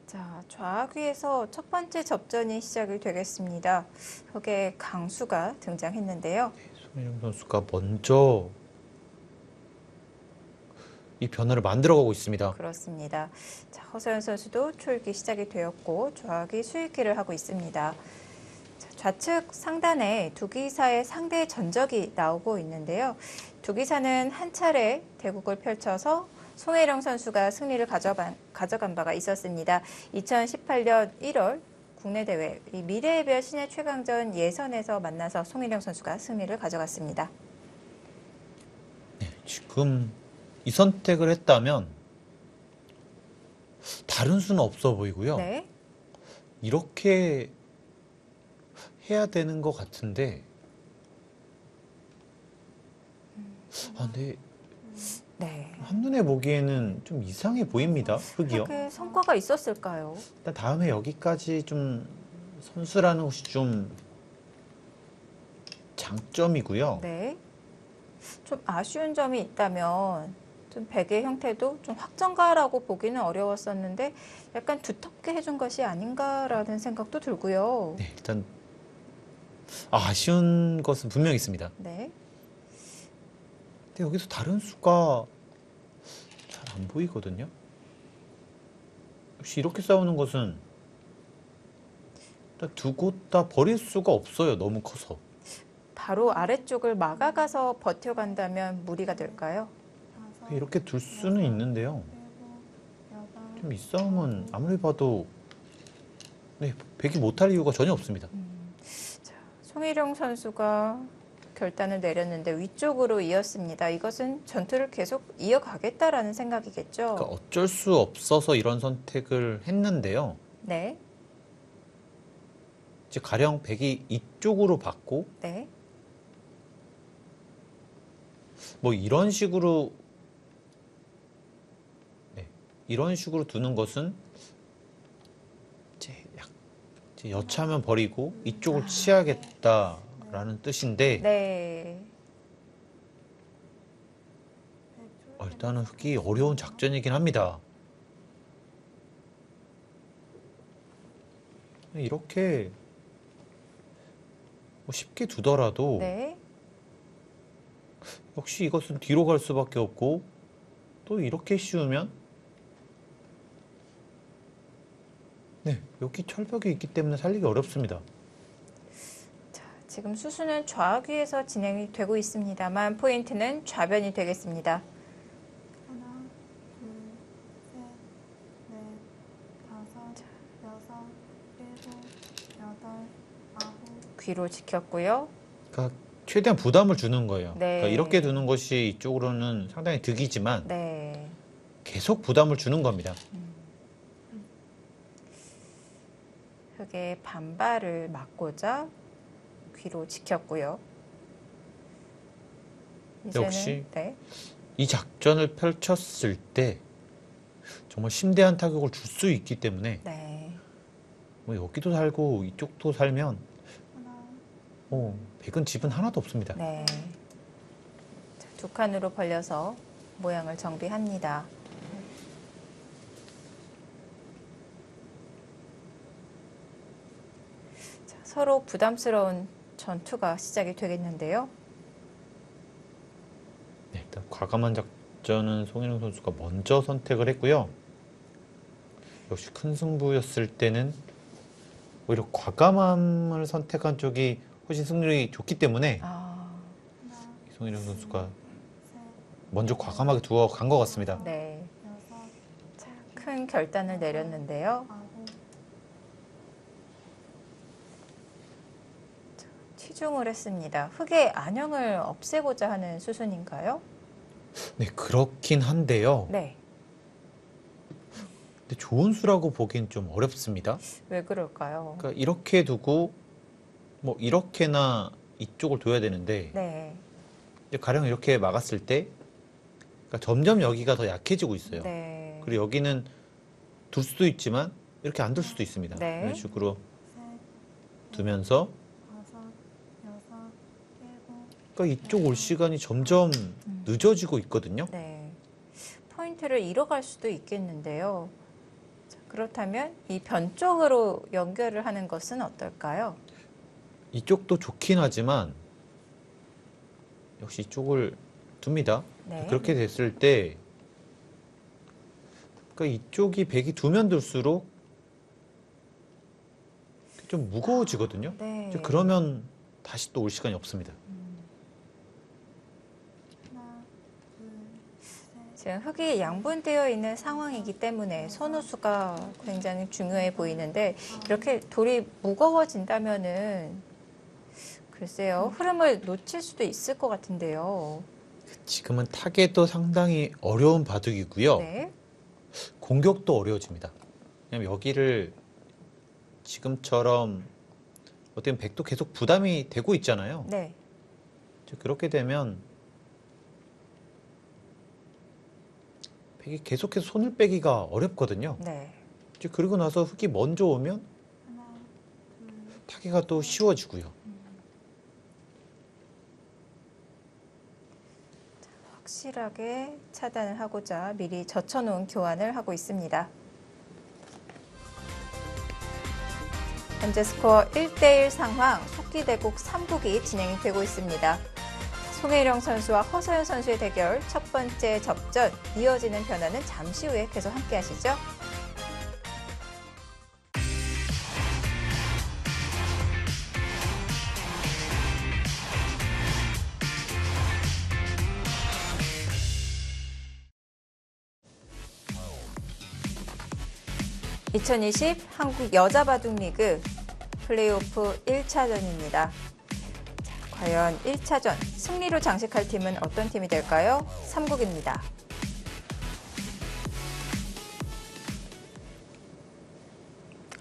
자, 자, 좌귀에서 첫 번째 접전이 시작이 되겠습니다. 흑의 강수가 등장했는데요. 송혜령 선수가 먼저 이 변화를 만들어가고 있습니다. 그렇습니다. 자, 허서연 선수도 초읽기 시작이 되었고 좌귀 수읽기를 하고 있습니다. 자, 좌측 상단에 두 기사의 상대 전적이 나오고 있는데요. 두 기사는 한 차례 대국을 펼쳐서 송혜령 선수가 승리를 가져간 바가 있었습니다. 2018년 1월 국내 대회 이 미래의 별 신예 최강전 예선에서 만나서 송혜령 선수가 승리를 가져갔습니다. 지금 이 선택을 했다면 다른 수는 없어 보이고요. 네. 이렇게 해야 되는 것 같은데. 근데 네. 한눈에 보기에는 좀 이상해 보입니다. 흑이요. 흑의 성과가 있었을까요? 일단 다음에 여기까지 좀 선수라는 것이 좀 장점이고요. 네. 좀 아쉬운 점이 있다면 좀 백의 형태도 좀 확정가라고 보기는 어려웠었는데 약간 두텁게 해준 것이 아닌가라는 생각도 들고요. 네, 일단 아쉬운 것은 분명히 있습니다. 네. 근데 여기서 다른 수가 잘 안 보이거든요. 역시 이렇게 싸우는 것은 두 곳 다 버릴 수가 없어요. 너무 커서. 바로 아래쪽을 막아가서 버텨간다면 무리가 될까요? 다섯, 이렇게 둘 수는 있는데요. 일곱, 여덟, 좀 이 싸움은 아무리 봐도 네, 백이 못할 이유가 전혀 없습니다. 자, 송혜령 선수가 결단을 내렸는데 위쪽으로 이었습니다. 이것은 전투를 계속 이어가겠다라는 생각이겠죠. 그러니까 어쩔 수 없어서 이런 선택을 했는데요. 네. 이제 가령 백이 이쪽으로 받고 네. 뭐 이런 식으로 이런 식으로 두는 것은 이제 여차하면 버리고 이쪽을 치야겠다라는 뜻인데 네. 일단은 흑이 어려운 작전이긴 합니다. 이렇게 뭐 쉽게 두더라도 네. 역시 이것은 뒤로 갈 수밖에 없고 또 이렇게 씌우면 네, 여기 철벽이 있기 때문에 살리기 어렵습니다. 자, 지금 수수는 좌귀에서 진행이 되고 있습니다만 포인트는 좌변이 되겠습니다. 하나, 둘, 셋, 넷, 다섯, 여섯, 일곱, 여덟, 아홉. 귀로 지켰고요. 그러니까 최대한 부담을 주는 거예요. 네. 그러니까 이렇게 두는 것이 이쪽으로는 상당히 득이지만 네. 계속 부담을 주는 겁니다. 흑의 반발을 막고자 귀로 지켰고요. 이제는 역시. 네. 이 작전을 펼쳤을 때 정말 심대한 타격을 줄 수 있기 때문에 네. 뭐 여기도 살고 이쪽도 살면 하나, 백은 집은 하나도 없습니다. 네. 자, 두 칸으로 벌려서 모양을 정비합니다. 자, 서로 부담스러운 전투가 시작이 되겠는데요. 네, 일단 과감한 작전은 송혜령 선수가 먼저 선택을 했고요. 역시 큰 승부였을 때는 오히려 과감함을 선택한 쪽이 훨씬 승률이 좋기 때문에 아, 하나, 송혜령 선수가 셋, 먼저 과감하게 두어 간 것 같습니다. 네. 여섯, 자, 큰 결단을 내렸는데요. 아홉. 치중을 했습니다. 흑의 안형을 없애고자 하는 수순인가요? 네, 그렇긴 한데요. 네. 근데 좋은 수라고 보기엔 좀 어렵습니다. 왜 그럴까요? 그러니까 이렇게 두고 뭐 이렇게나 이쪽을 둬야 되는데 네. 이제 가령 이렇게 막았을 때 그러니까 점점 여기가 더 약해지고 있어요. 네. 그리고 여기는 둘 수도 있지만 이렇게 안 둘 수도 있습니다. 네. 이런 식으로 셋, 두면서 다섯, 여섯, 일곱. 그러니까 이쪽 올 시간이 점점 늦어지고 있거든요. 네. 포인트를 잃어갈 수도 있겠는데요. 자, 그렇다면 이 변 쪽으로 연결을 하는 것은 어떨까요? 이쪽도 좋긴 하지만 역시 이쪽을 둡니다. 네. 그렇게 됐을 때 그러니까 이쪽이 백이 두면 둘수록 좀 무거워지거든요. 네. 이제 그러면 다시 또 올 시간이 없습니다. 하나, 둘, 셋. 지금 흙이 양분되어 있는 상황이기 때문에 선호수가 굉장히 중요해 보이는데 이렇게 돌이 무거워진다면은 글쎄요, 흐름을 놓칠 수도 있을 것 같은데요. 지금은 타겟도 상당히 어려운 바둑이고요. 네. 공격도 어려워집니다. 왜냐면 여기를 지금처럼 어떻게 보면 백도 계속 부담이 되고 있잖아요. 네. 이제 그렇게 되면 백이 계속해서 손을 빼기가 어렵거든요. 네. 이제 그리고 나서 흙이 먼저 오면 하나, 둘, 타기가 또 쉬워지고요. 확실하게 차단을 하고자 미리 젖혀놓은 교환을 하고 있습니다. 현재 스코어 1대1 상황, 속기대국 3국이 진행이 되고 있습니다. 송혜령 선수와 허서연 선수의 대결 첫 번째 접전, 이어지는 변화는 잠시 후에 계속 함께 하시죠. (2020) 한국 여자바둑리그 플레이오프 1차전입니다. 과연 1차전 승리로 장식할 팀은 어떤 팀이 될까요? 3국입니다.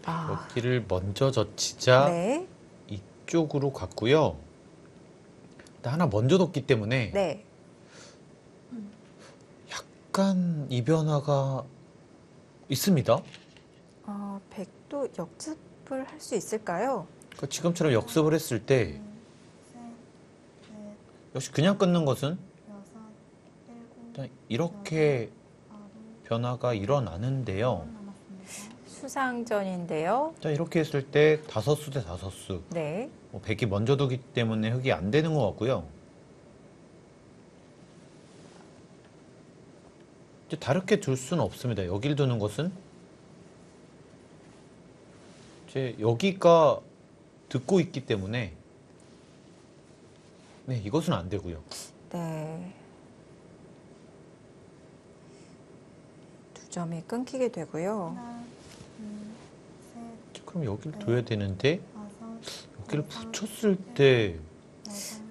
여기를 먼저 젖히자 네. 이쪽으로 갔고요. 일단 하나 먼저 뒀기 때문에 네. 약간 이 변화가 있습니다. 백도 역습을 할 수 있을까요? 그러니까 지금처럼 역습을 했을 때 셋, 넷, 역시 그냥 끊는 것은 여섯, 일곱, 일단 이렇게 아홉, 변화가 일어나는데요. 남았습니다. 수상전인데요. 자, 이렇게 했을 때 다섯 수 대 다섯 수. 네. 백이 먼저 두기 때문에 흙이 안 되는 것 같고요. 이제 다르게 둘 수는 없습니다. 여길 두는 것은 이제 여기가 듣고 있기 때문에 네, 이것은 안 되고요. 네. 두 점이 끊기게 되고요. 하나, 둘, 셋, 자, 그럼 여기를 둬야 되는데 다섯, 여기를 붙였을 때 여덟,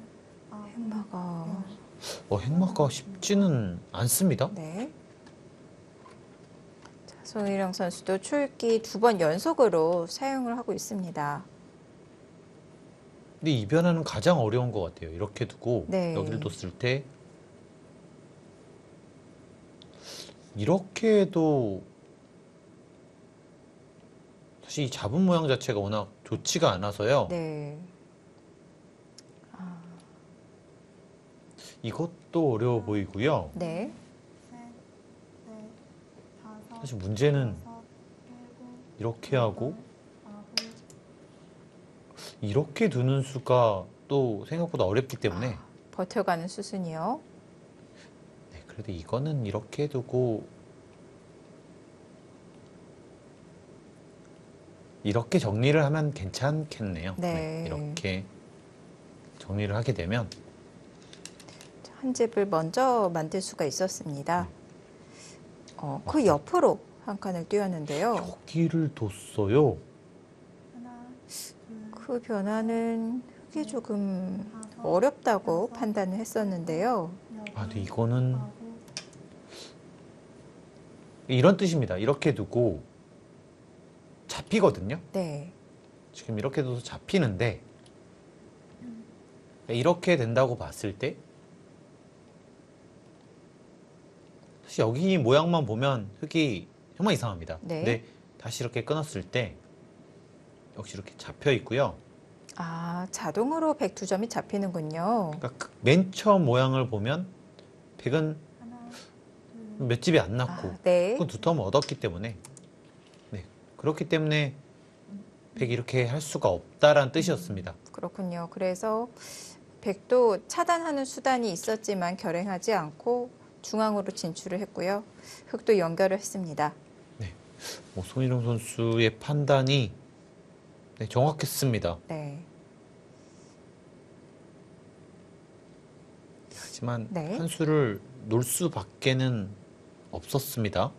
아홉, 행마가 행마가 쉽지는 않습니다. 네. 자, 송일영 선수도 초읽기 2번 연속으로 사용을 하고 있습니다. 근데 이 변화는 가장 어려운 것 같아요. 이렇게 두고 네. 여기를 뒀을 때 이렇게 해도 사실 이 잡은 모양 자체가 워낙 좋지가 않아서요. 네. 이것도 어려워 보이고요. 네. 셋, 넷, 다섯, 사실 문제는 여섯, 일곱, 이렇게 하고 아홉, 이렇게 두는 수가 또 생각보다 어렵기 때문에 버텨가는 수순이요. 네, 그래도 이거는 이렇게 두고 이렇게 정리를 하면 괜찮겠네요. 네. 이렇게 정리를 하게 되면 한 집을 먼저 만들 수가 있었습니다. 그 옆으로 한 칸을 띄웠는데요. 여기를 뒀어요. 하나, 둘, 그 변화는 흙이 조금 다섯, 어렵다고 여섯, 판단을 했었는데요. 여덟, 근데 이거는 아홉, 이런 뜻입니다. 이렇게 두고 잡히거든요. 네. 지금 이렇게 둬서 잡히는데 이렇게 된다고 봤을 때 사실 여기 모양만 보면 흙이 정말 이상합니다. 네. 근데 다시 이렇게 끊었을 때 역시 이렇게 잡혀 있고요. 자동으로 102점이 잡히는군요. 그러니까 맨 처음 모양을 보면 백은 하나, 둘, 몇 집이 안 났고 네. 그 두텀을 얻었기 때문에 네, 그렇기 때문에 백이 이렇게 할 수가 없다라는 뜻이었습니다. 그렇군요. 그래서 백도 차단하는 수단이 있었지만 결행하지 않고 중앙으로 진출을 했고요. 흑도 연결을 했습니다. 뭐 손희룡 선수의 판단이 네, 정확했습니다. 네. 하지만 네. 한 수를 놓을 수밖에는 없었습니다.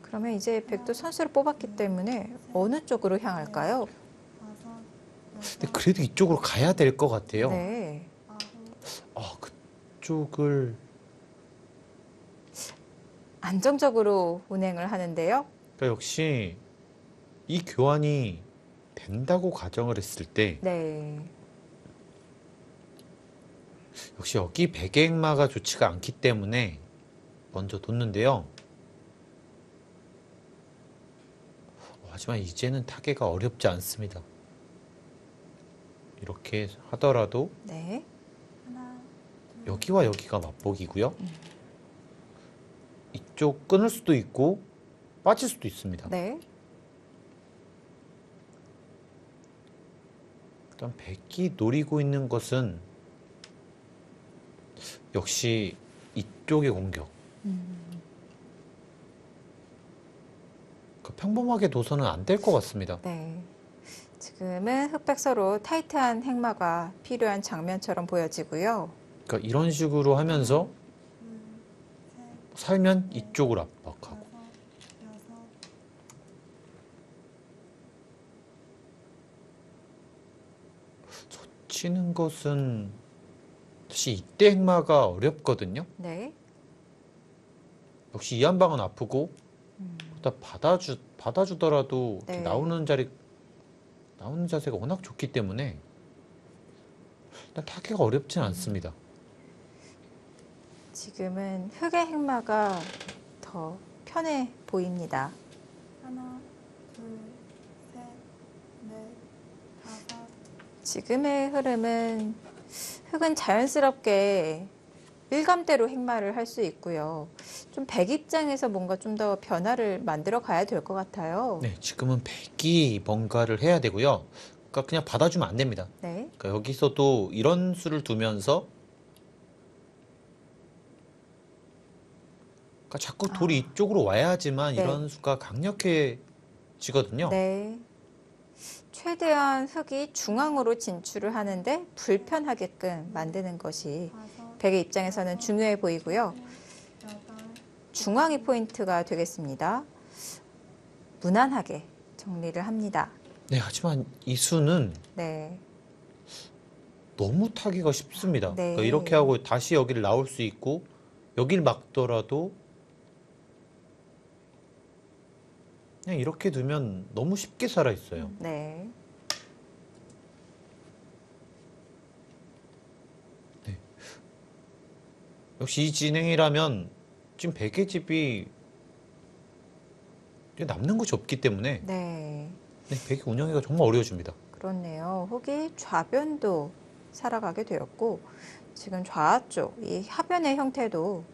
그러면 이제 백도 선수를 뽑았기 때문에 어느 쪽으로 향할까요? 다섯, 근데 여섯, 그래도 이쪽으로 가야 될 것 같아요. 네. 아홉, 아, 그쪽을 안정적으로 운행을 하는데요. 그러니까 역시 이 교환이 된다고 가정을 했을 때 네. 역시 여기 백의행마가 좋지가 않기 때문에 먼저 뒀는데요. 하지만 이제는 타개가 어렵지 않습니다. 이렇게 하더라도 네. 하나, 둘, 여기와 여기가 맞복이고요. 이쪽 끊을 수도 있고 빠질 수도 있습니다. 네. 일단 백이 노리고 있는 것은 역시 이쪽의 공격. 그러니까 평범하게 둬서는 안 될 것 같습니다. 네. 지금은 흑백 서로 타이트한 행마가 필요한 장면처럼 보여지고요. 그러니까 이런 식으로 하면서 둘, 셋, 살면 이쪽을 압박하고 다섯, 여섯, 치는 것은 사실 이때 행마가 어렵거든요. 네. 역시 이 한 방은 아프고 일단 받아주더라도 이렇게 네. 나오는 자세가 워낙 좋기 때문에 일단 타기가 어렵진 않습니다. 지금은 흑의 행마가 더 편해 보입니다. 하나, 둘, 셋, 넷, 다섯, 지금의 흐름은 흑은 자연스럽게 일감대로 행마를 할 수 있고요. 좀 백 입장에서 뭔가 좀 더 변화를 만들어 가야 될 것 같아요. 네, 지금은 백이 뭔가를 해야 되고요. 그러니까 그냥 받아주면 안 됩니다. 네. 그러니까 여기서도 이런 수를 두면서 그러니까 자꾸 돌이 이쪽으로 와야지만 네. 이런 수가 강력해지거든요. 네. 최대한 흑이 중앙으로 진출을 하는데 불편하게끔 만드는 것이 다섯, 백의 입장에서는 중요해 보이고요. 여덟, 중앙이 포인트가 되겠습니다. 무난하게 정리를 합니다. 네, 하지만 이 수는 네. 너무 타기가 쉽습니다. 네. 그러니까 이렇게 하고 다시 여기를 나올 수 있고 여길 막더라도 그냥 이렇게 두면 너무 쉽게 살아 있어요. 네. 역시 이 진행이라면 지금 백의 집이 이제 남는 것이 없기 때문에 네. 네, 백의 운영하기가 정말 어려워집니다. 그렇네요. 흑이 좌변도 살아가게 되었고 지금 좌쪽 이 하변의 형태도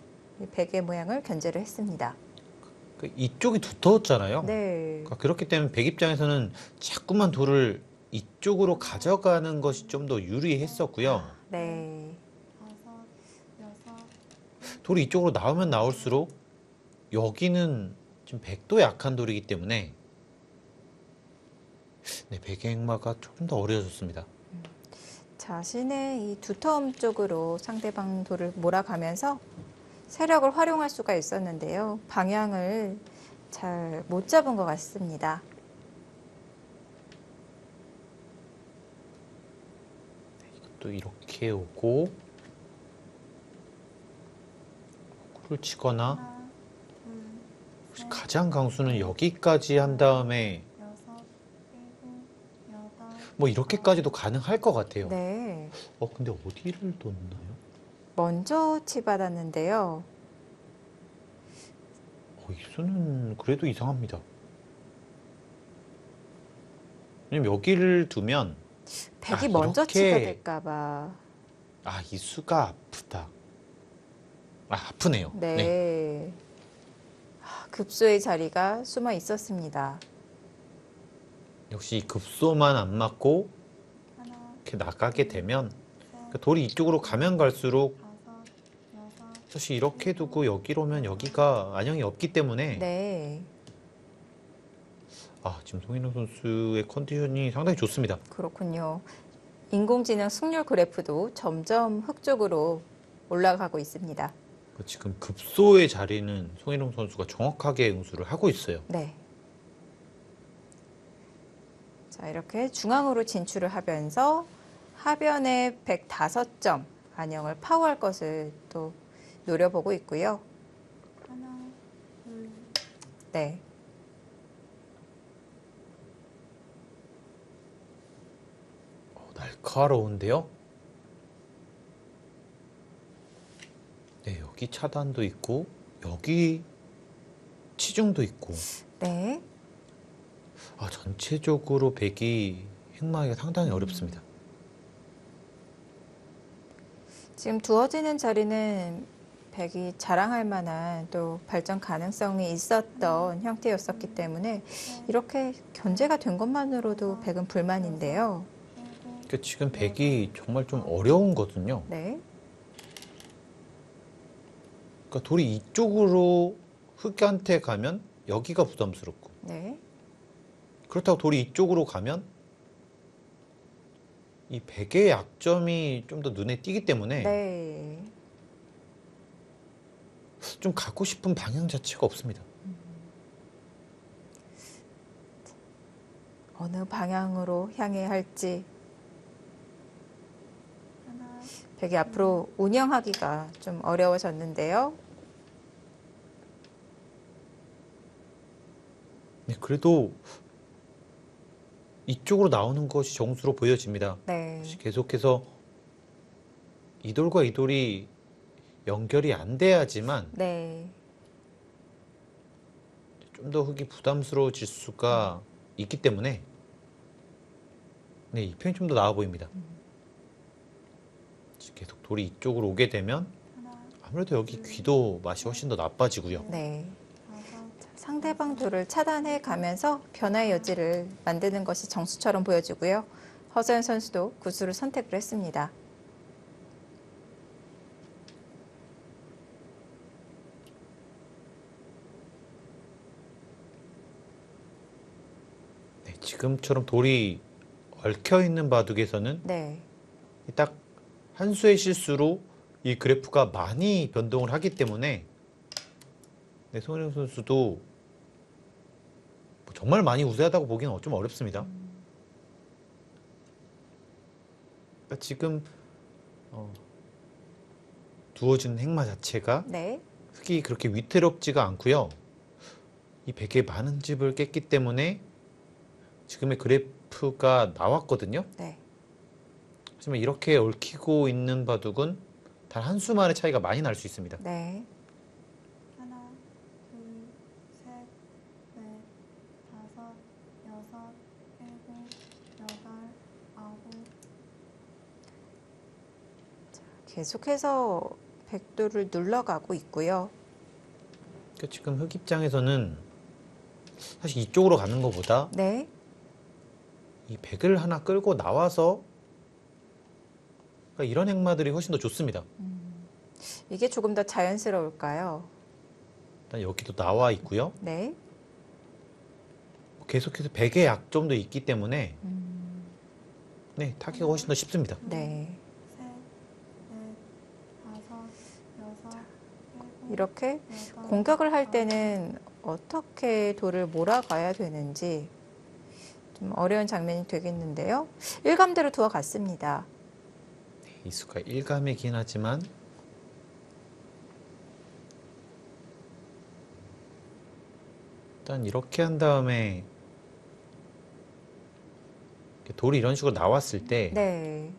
이 백의 모양을 견제를 했습니다. 그 이쪽이 두터웠잖아요. 네. 그러니까 그렇기 때문에 백 입장에서는 자꾸만 돌을 이쪽으로 가져가는 것이 좀 더 유리했었고요. 네. 다섯, 여섯, 돌이 이쪽으로 나오면 나올수록 여기는 지금 백도 약한 돌이기 때문에 네, 백의 행마가 조금 더 어려워졌습니다. 자신의 이 두터움 쪽으로 상대방 돌을 몰아가면서 세력을 활용할 수가 있었는데요. 방향을 잘 못 잡은 것 같습니다. 또 이렇게 오고 호구를 치거나 하나, 둘, 혹시 셋, 가장 강수는 여기까지 한 다음에 여섯, 일곱, 여덟, 뭐 이렇게까지도 가능할 것 같아요. 네. 근데 어디를 뒀나요? 먼저 치받았는데요. 이 수는 그래도 이상합니다. 왜냐면 여기를 두면 백이 아, 먼저 이렇게. 치가 될까봐. 이 수가 아프다. 아프네요. 네. 급소의 자리가 숨어 있었습니다. 역시 이 급소만 안 맞고 하나, 이렇게 나가게 되면 셋, 그러니까 돌이 이쪽으로 가면 갈수록 다섯, 여섯, 사실 이렇게 두고 여기로 오면 여기가 안형이 없기 때문에 네, 지금 송인호 선수의 컨디션이 상당히 좋습니다. 그렇군요. 인공지능 승률 그래프도 점점 흑 쪽으로 올라가고 있습니다. 지금 급소의 자리는 송인호 선수가 정확하게 응수를 하고 있어요. 네. 자, 이렇게 중앙으로 진출을 하면서 하변에 105점 안형을 파워할 것을 또 노려보고 있고요. 하나, 둘, 네. 날카로운데요? 네, 여기 차단도 있고 여기 치중도 있고 네. 전체적으로 백이 행마하기가 상당히 어렵습니다. 지금 두어지는 자리는 백이 자랑할 만한 또 발전 가능성이 있었던 형태였었기 때문에 이렇게 견제가 된 것만으로도 백은 불만인데요. 일곱, 그러니까 지금 백이 정말 좀 어려운 거든요. 네. 그러니까 돌이 이쪽으로 흑한테 가면 여기가 부담스럽고 네. 그렇다고 돌이 이쪽으로 가면 이 백의 약점이 좀 더 눈에 띄기 때문에 네. 좀 가고 싶은 방향 자체가 없습니다. 어느 방향으로 향해야 할지 하나, 백이 앞으로 운영하기가 좀 어려워졌는데요. 네, 그래도 이쪽으로 나오는 것이 정수로 보여집니다. 네. 계속해서 이 돌과 이 돌이 연결이 안 돼야지만 네. 좀 더 흙이 부담스러워질 수가 있기 때문에 네, 이 편이 좀 더 나아 보입니다. 계속 돌이 이쪽으로 오게 되면 하나, 아무래도 여기 귀도 맛이 훨씬 더 나빠지고요. 네. 다섯, 상대방 돌을 차단해 가면서 변화의 여지를 만드는 것이 정수처럼 보여지고요. 허서연 선수도 구수를 선택을 했습니다. 네, 지금처럼 돌이 얽혀 있는 바둑에서는 네. 딱 한 수의 실수로 이 그래프가 많이 변동을 하기 때문에 네, 송은영 선수도 뭐 정말 많이 우세하다고 보기는 좀 어렵습니다. 그러니까 지금 두어진 행마 자체가 네. 흙이 그렇게 위태롭지가 않고요. 이 백에 많은 집을 깼기 때문에 지금의 그래프가 나왔거든요. 네. 하지만 이렇게 얽히고 있는 바둑은 단 한 수만의 차이가 많이 날 수 있습니다. 네. 하나, 둘, 셋, 넷, 다섯, 여섯, 일곱, 여덟, 아홉, 계속해서 백도를 눌러가고 있고요. 그러니까 지금 흙 입장에서는 사실 이쪽으로 가는 것보다 네. 이 백을 하나 끌고 나와서 그러니까 이런 행마들이 훨씬 더 좋습니다. 이게 조금 더 자연스러울까요? 일단 여기도 나와 있고요. 네. 계속해서 백의 약점도 있기 때문에 네, 타기가 훨씬 더 쉽습니다. 네. 셋, 넷, 다섯, 여섯, 일곱, 이렇게 여덟, 공격을 할 아홉, 때는 어떻게 돌을 몰아가야 되는지 좀 어려운 장면이 되겠는데요. 일감대로 두어 갔습니다. 이 수가 일감이긴 하지만 일단 이렇게 한 다음에 이렇게 돌이 이런 식으로 나왔을 때 네.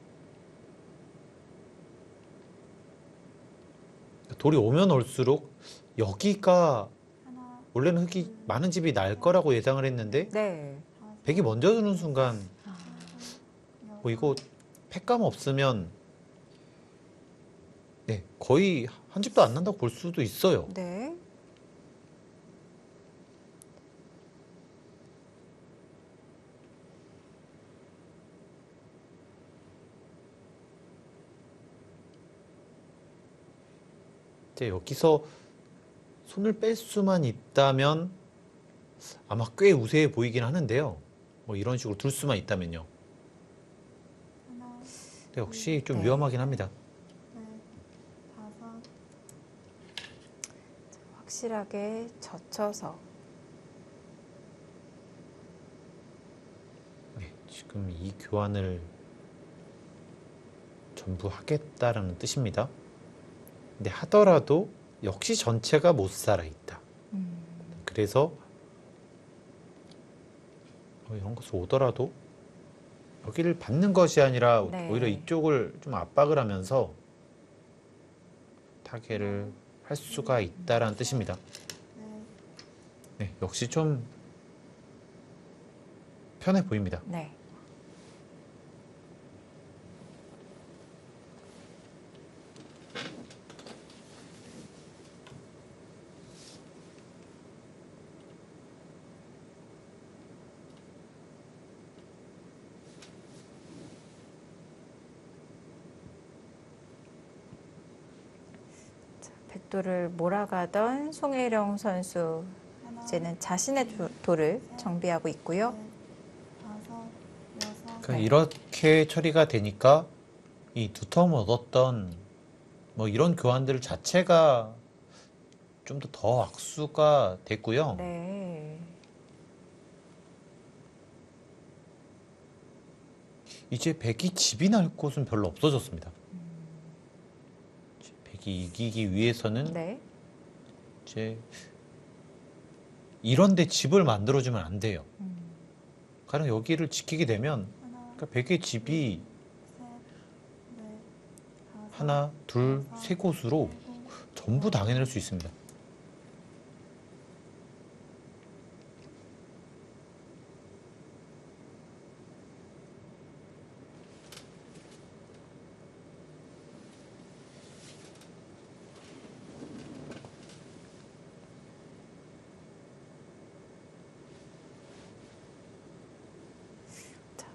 돌이 오면 올수록 여기가 하나, 원래는 흙이 많은 집이 날 거라고 예상을 했는데 네. 다섯, 백이 먼저 두는 순간 여섯, 뭐 이거 팩감 없으면 네, 거의 한 집도 안 난다고 볼 수도 있어요. 네. 이제 여기서 손을 뺄 수만 있다면 아마 꽤 우세해 보이긴 하는데요. 뭐 이런 식으로 둘 수만 있다면요. 하나, 근데 역시 좀 네. 위험하긴 합니다. 넷, 다섯, 확실하게 젖혀서. 네, 지금 이 교환을 전부 하겠다라는 뜻입니다. 근데 하더라도 역시 전체가 못 살아 있다. 그래서 이런 것을 오더라도 여기를 받는 것이 아니라 네. 오히려 이쪽을 좀 압박을 하면서 타개를 할 수가 있다라는 뜻입니다. 넷, 네, 역시 좀 편해 보입니다. 네. 자, 백도를 몰아가던 송혜령 선수 하나, 이제는 자신의 돌을 정비하고 있고요. 넷, 다섯, 여섯, 그러니까 네. 이렇게 처리가 되니까 이 두텀 얻었던 뭐 이런 교환들 자체가 좀 더 악수가 됐고요. 네. 이제 백이 집이 날 곳은 별로 없어졌습니다. 백이 이기기 위해서는 네. 이제 이런데 집을 만들어주면 안 돼요. 가령 여기를 지키게 되면 하나, 그러니까 백의 집이 셋, 넷, 다섯, 하나, 둘, 세 곳으로 일곱, 전부 당해낼 수 있습니다.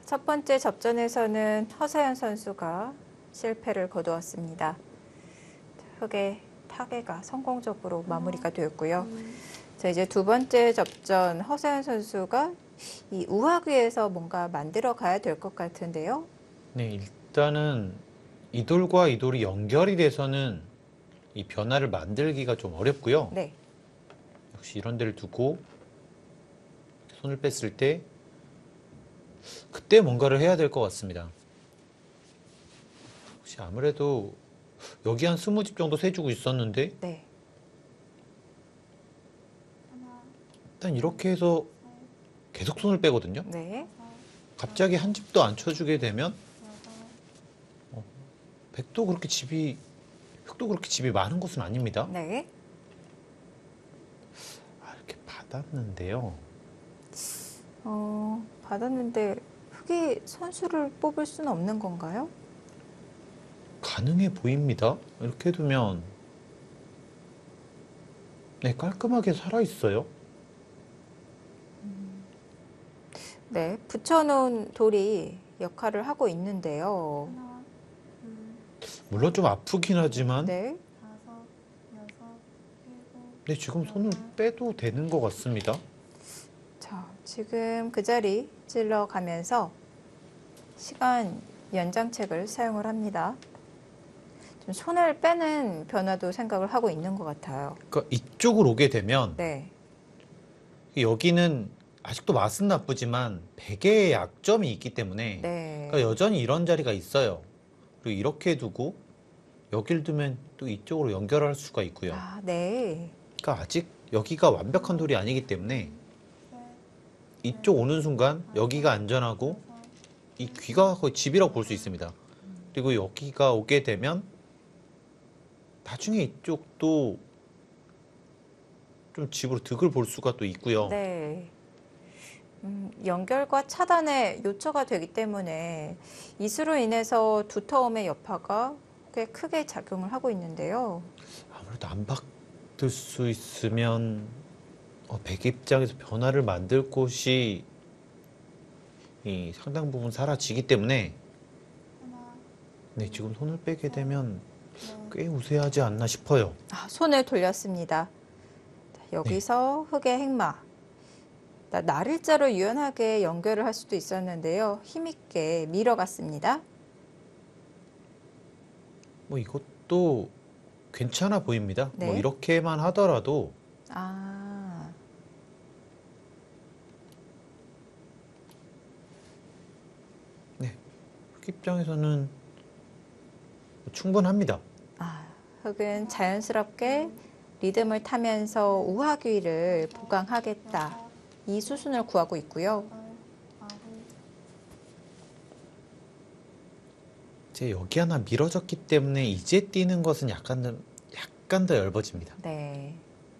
첫 번째 접전에서는 허서연 선수가 실패를 거두었습니다. 흑의 타개가 성공적으로 마무리가 되었고요. 자, 이제 두 번째 접전 허서연 선수가 이 우하귀에서 뭔가 만들어 가야 될 것 같은데요. 네, 일단은 이 돌과 이 돌이 연결이 돼서는 이 변화를 만들기가 좀 어렵고요. 네. 역시 이런 데를 두고 손을 뺐을 때 그때 뭔가를 해야 될 것 같습니다. 혹시 아무래도 여기 한 20집 정도 세주고 있었는데 네. 하나, 일단 이렇게 해서 계속 손을 빼거든요. 네. 갑자기 한 집도 안 쳐주게 되면 여섯, 백도 그렇게 집이 흑도 그렇게 집이 많은 곳은 아닙니다. 네. 이렇게 받았는데요. 받았는데 흑이 선수를 뽑을 수는 없는 건가요? 가능해 보입니다. 이렇게 두면 네, 깔끔하게 살아 있어요. 네. 붙여놓은 돌이 역할을 하고 있는데요. 하나, 둘, 물론 좀 아프긴 하지만 네. 다섯, 여섯, 일곱, 네, 지금 손을 빼도 되는 것 같습니다. 자, 지금 그 자리 찔러가면서 시간 연장책을 사용을 합니다. 좀 손을 빼는 변화도 생각을 하고 있는 것 같아요. 그러니까 이쪽으로 오게 되면 네. 여기는 아직도 맛은 나쁘지만 백의 약점이 있기 때문에 네. 그러니까 여전히 이런 자리가 있어요. 그리고 이렇게 두고 여길 두면 또 이쪽으로 연결할 수가 있고요. 아, 네. 그러니까 아직 여기가 완벽한 돌이 아니기 때문에 셋, 이쪽 오는 순간 여기가 안전하고 여섯, 이 귀가 거의 집이라고 볼 수 있습니다. 그리고 여기가 오게 되면 나중에 이쪽도 좀 집으로 득을 볼 수가 또 있고요. 네. 연결과 차단에 요처가 되기 때문에 이수로 인해서 두터움의 여파가 꽤 크게 작용을 하고 있는데요. 아무래도 안 받을 수 있으면 백 입장에서 변화를 만들 곳이 이 상당 부분 사라지기 때문에 하나, 네, 지금 손을 빼게 되면 꽤 우세하지 않나 싶어요. 손을 돌렸습니다. 자, 여기서 흑의 행마. 날일자로 유연하게 연결을 할 수도 있었는데요. 힘있게 밀어갔습니다. 뭐 이것도 괜찮아 보입니다. 네. 뭐 이렇게만 하더라도 아, 흑 입장에서는 충분합니다. 흑은 자연스럽게 리듬을 타면서 우하귀를 보강하겠다. 이 수순을 구하고 있고요. 이제 여기 하나 미뤄졌기 때문에 이제 뛰는 것은 약간 더 얇아집니다. 네,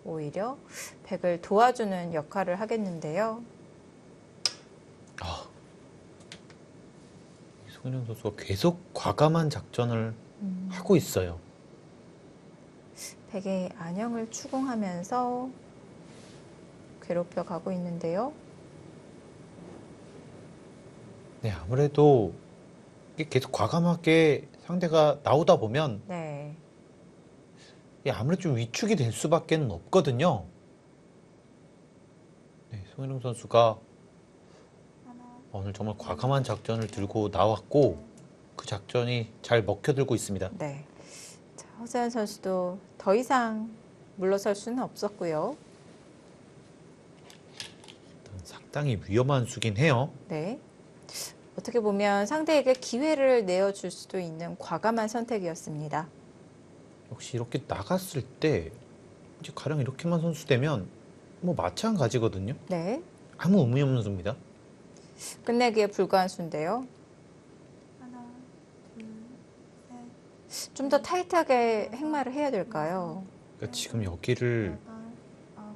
오히려 백을 도와주는 역할을 하겠는데요. 송인영 선수가 계속 과감한 작전을 하고 있어요. 백의 안형을 추궁하면서 괴롭혀 가고 있는데요. 네, 아무래도 이게 계속 과감하게 상대가 나오다 보면 네, 이게 아무래도 좀 위축이 될 수밖에 없거든요. 네, 송인영 선수가 오늘 정말 과감한 작전을 들고 나왔고 그 작전이 잘 먹혀들고 있습니다. 네. 자, 허재한 선수도 더 이상 물러설 수는 없었고요. 상당히 위험한 수긴 해요. 네. 어떻게 보면 상대에게 기회를 내어줄 수도 있는 과감한 선택이었습니다. 역시 이렇게 나갔을 때 이제 가령 이렇게만 선수되면 뭐 마찬가지거든요. 네. 아무 의미 없는 수입니다. 끝내기에 불과한 수인데요. 하나, 둘, 셋, 좀 더 타이트하게 행마를 해야 될까요? 그러니까 지금 여기를 여덟,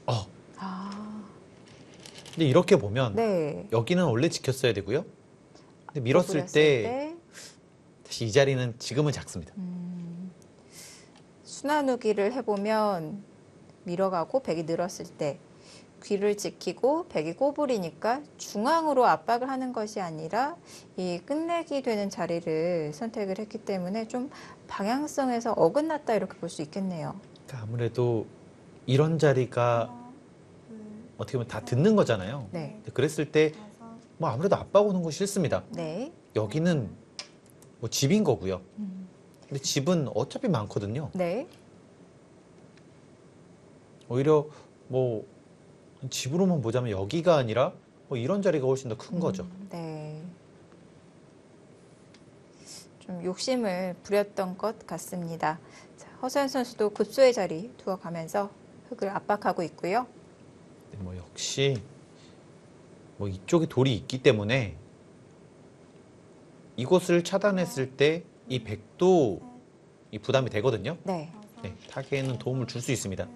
아홉, 아, 근데 이렇게 보면 네. 여기는 원래 지켰어야 되고요. 근데 밀었을 구부렸을 때 다시 이 자리는 지금은 작습니다. 순환우기를 해보면 밀어가고 백이 늘었을 때 귀를 지키고 백이 꼬부리니까 중앙으로 압박을 하는 것이 아니라 이 끝내기 되는 자리를 선택을 했기 때문에 좀 방향성에서 어긋났다 이렇게 볼 수 있겠네요. 그러니까 아무래도 이런 자리가 하나, 둘, 어떻게 보면 다 듣는 거잖아요. 네. 근데 그랬을 때 다섯, 뭐 아무래도 압박 오는 거 싫습니다. 네. 여기는 뭐 집인 거고요. 근데 집은 어차피 많거든요. 네. 오히려 뭐 집으로만 보자면 여기가 아니라 뭐 이런 자리가 훨씬 더 큰 거죠. 네. 좀 욕심을 부렸던 것 같습니다. 자, 허수연 선수도 급소의 자리 두어가면서 흑을 압박하고 있고요. 근데 뭐 역시 뭐 이쪽에 돌이 있기 때문에 이곳을 차단했을 때 이 백도 이 부담이 되거든요. 네. 다섯, 네, 타겟에는 도움을 줄 수 있습니다.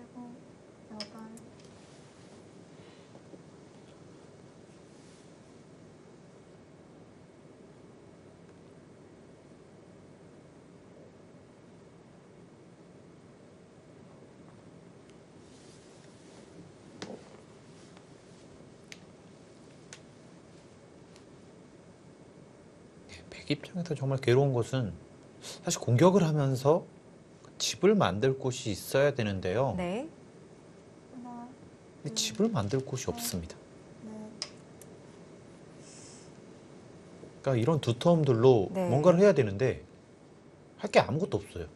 일곱, 여덟, 백 입장에서 정말 괴로운 것은 사실 공격을 하면서 집을 만들 곳이 있어야 되는데요. 네. 하나, 근데 집을 만들 곳이 없습니다. 넷, 그러니까 이런 두터움들로 네. 뭔가를 해야 되는데 할 게 아무것도 없어요.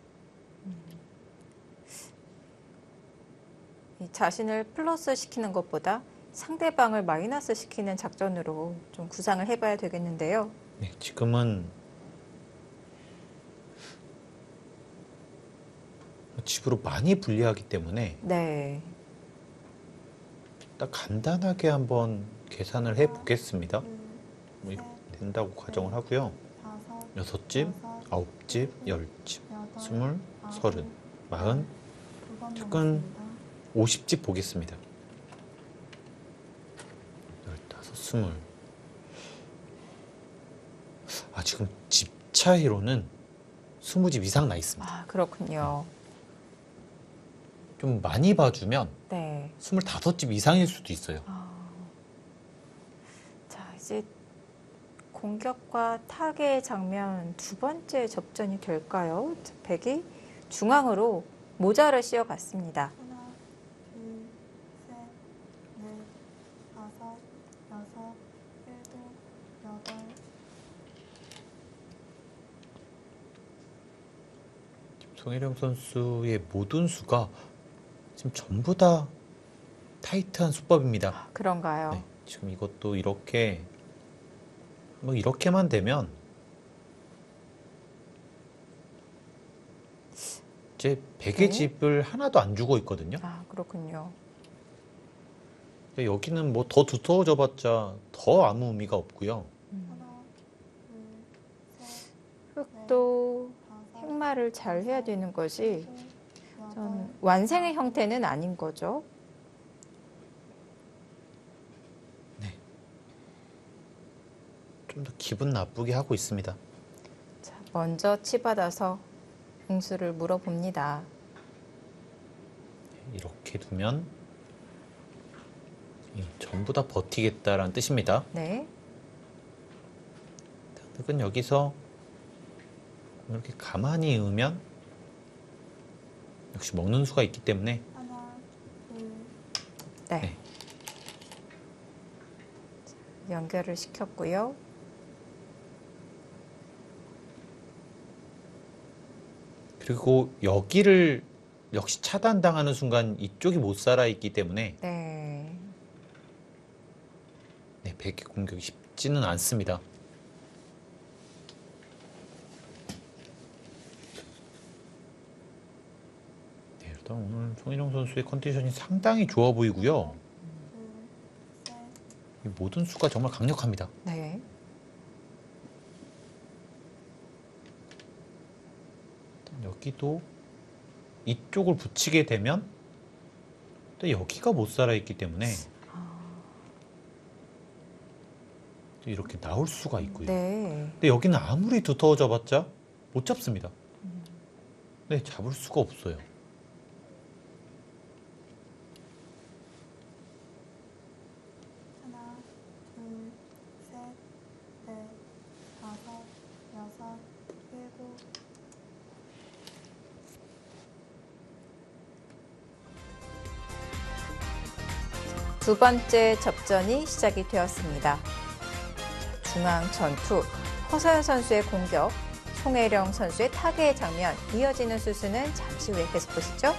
이 자신을 플러스 시키는 것보다 상대방을 마이너스 시키는 작전으로 좀 구상을 해봐야 되겠는데요. 네, 지금은 집으로 많이 불리하기 때문에 네. 일단 간단하게 한번 계산을 해 보겠습니다. 둘, 뭐 이렇게 된다고 가정을 하고요. 다섯, 6집, 여섯, 9집, 10집, 여덟, 20, 아홉, 30, 40, 두번 조금 남았습니다. 50집 보겠습니다. 15, 20. 지금 집 차이로는 20집 이상 나 있습니다. 아, 그렇군요. 좀 많이 봐주면 네. 25집 이상일 수도 있어요. 자, 이제 공격과 타겟 장면 두 번째 접전이 될까요? 자, 백이 중앙으로 모자를 씌워갔습니다. 하나, 둘, 셋, 넷, 다섯, 여섯, 일곱, 여덟. 송혜령 선수의 모든 수가 지금 전부 다 타이트한 수법입니다. 그런가요? 네, 지금 이것도 이렇게 뭐 이렇게만 되면 이제 백의 네. 집을 하나도 안 주고 있거든요. 아, 그렇군요. 근데 여기는 뭐 더 두터워져봤자 더 아무 의미가 없고요. 하나, 둘, 셋, 흑도 다섯, 흑마를 잘 해야 되는 것이 일곱, 전 여덟. 완생의 형태는 아닌 거죠. 좀 더 기분 나쁘게 하고 있습니다. 자, 먼저 치받아서 응수를 물어봅니다. 이렇게 두면 전부 다 버티겠다라는 뜻입니다. 네. 득은 여기서 이렇게 가만히 의으면 역시 먹는 수가 있기 때문에 하나, 둘, 네. 네. 자, 연결을 시켰고요. 그리고 여기를 역시 차단당하는 순간 이쪽이 못 살아 있기 때문에 네. 네, 백의 공격이 쉽지는 않습니다. 네, 일단 오늘 송일영 선수의 컨디션이 상당히 좋아 보이고요. 둘, 셋, 이 모든 수가 정말 강력합니다. 네. 여기도 이쪽을 붙이게 되면 또 여기가 못 살아 있기 때문에 또 이렇게 나올 수가 있고요. 네. 근데 여기는 아무리 두터워져 봤자 못 잡습니다. 네, 잡을 수가 없어요. 하나, 둘, 셋, 넷, 다섯, 여섯, 일곱. 두 번째 접전이 시작이 되었습니다. 중앙 전투, 허서연 선수의 공격, 송혜령 선수의 타겟 장면, 이어지는 수수는 잠시 후에 계속 보시죠.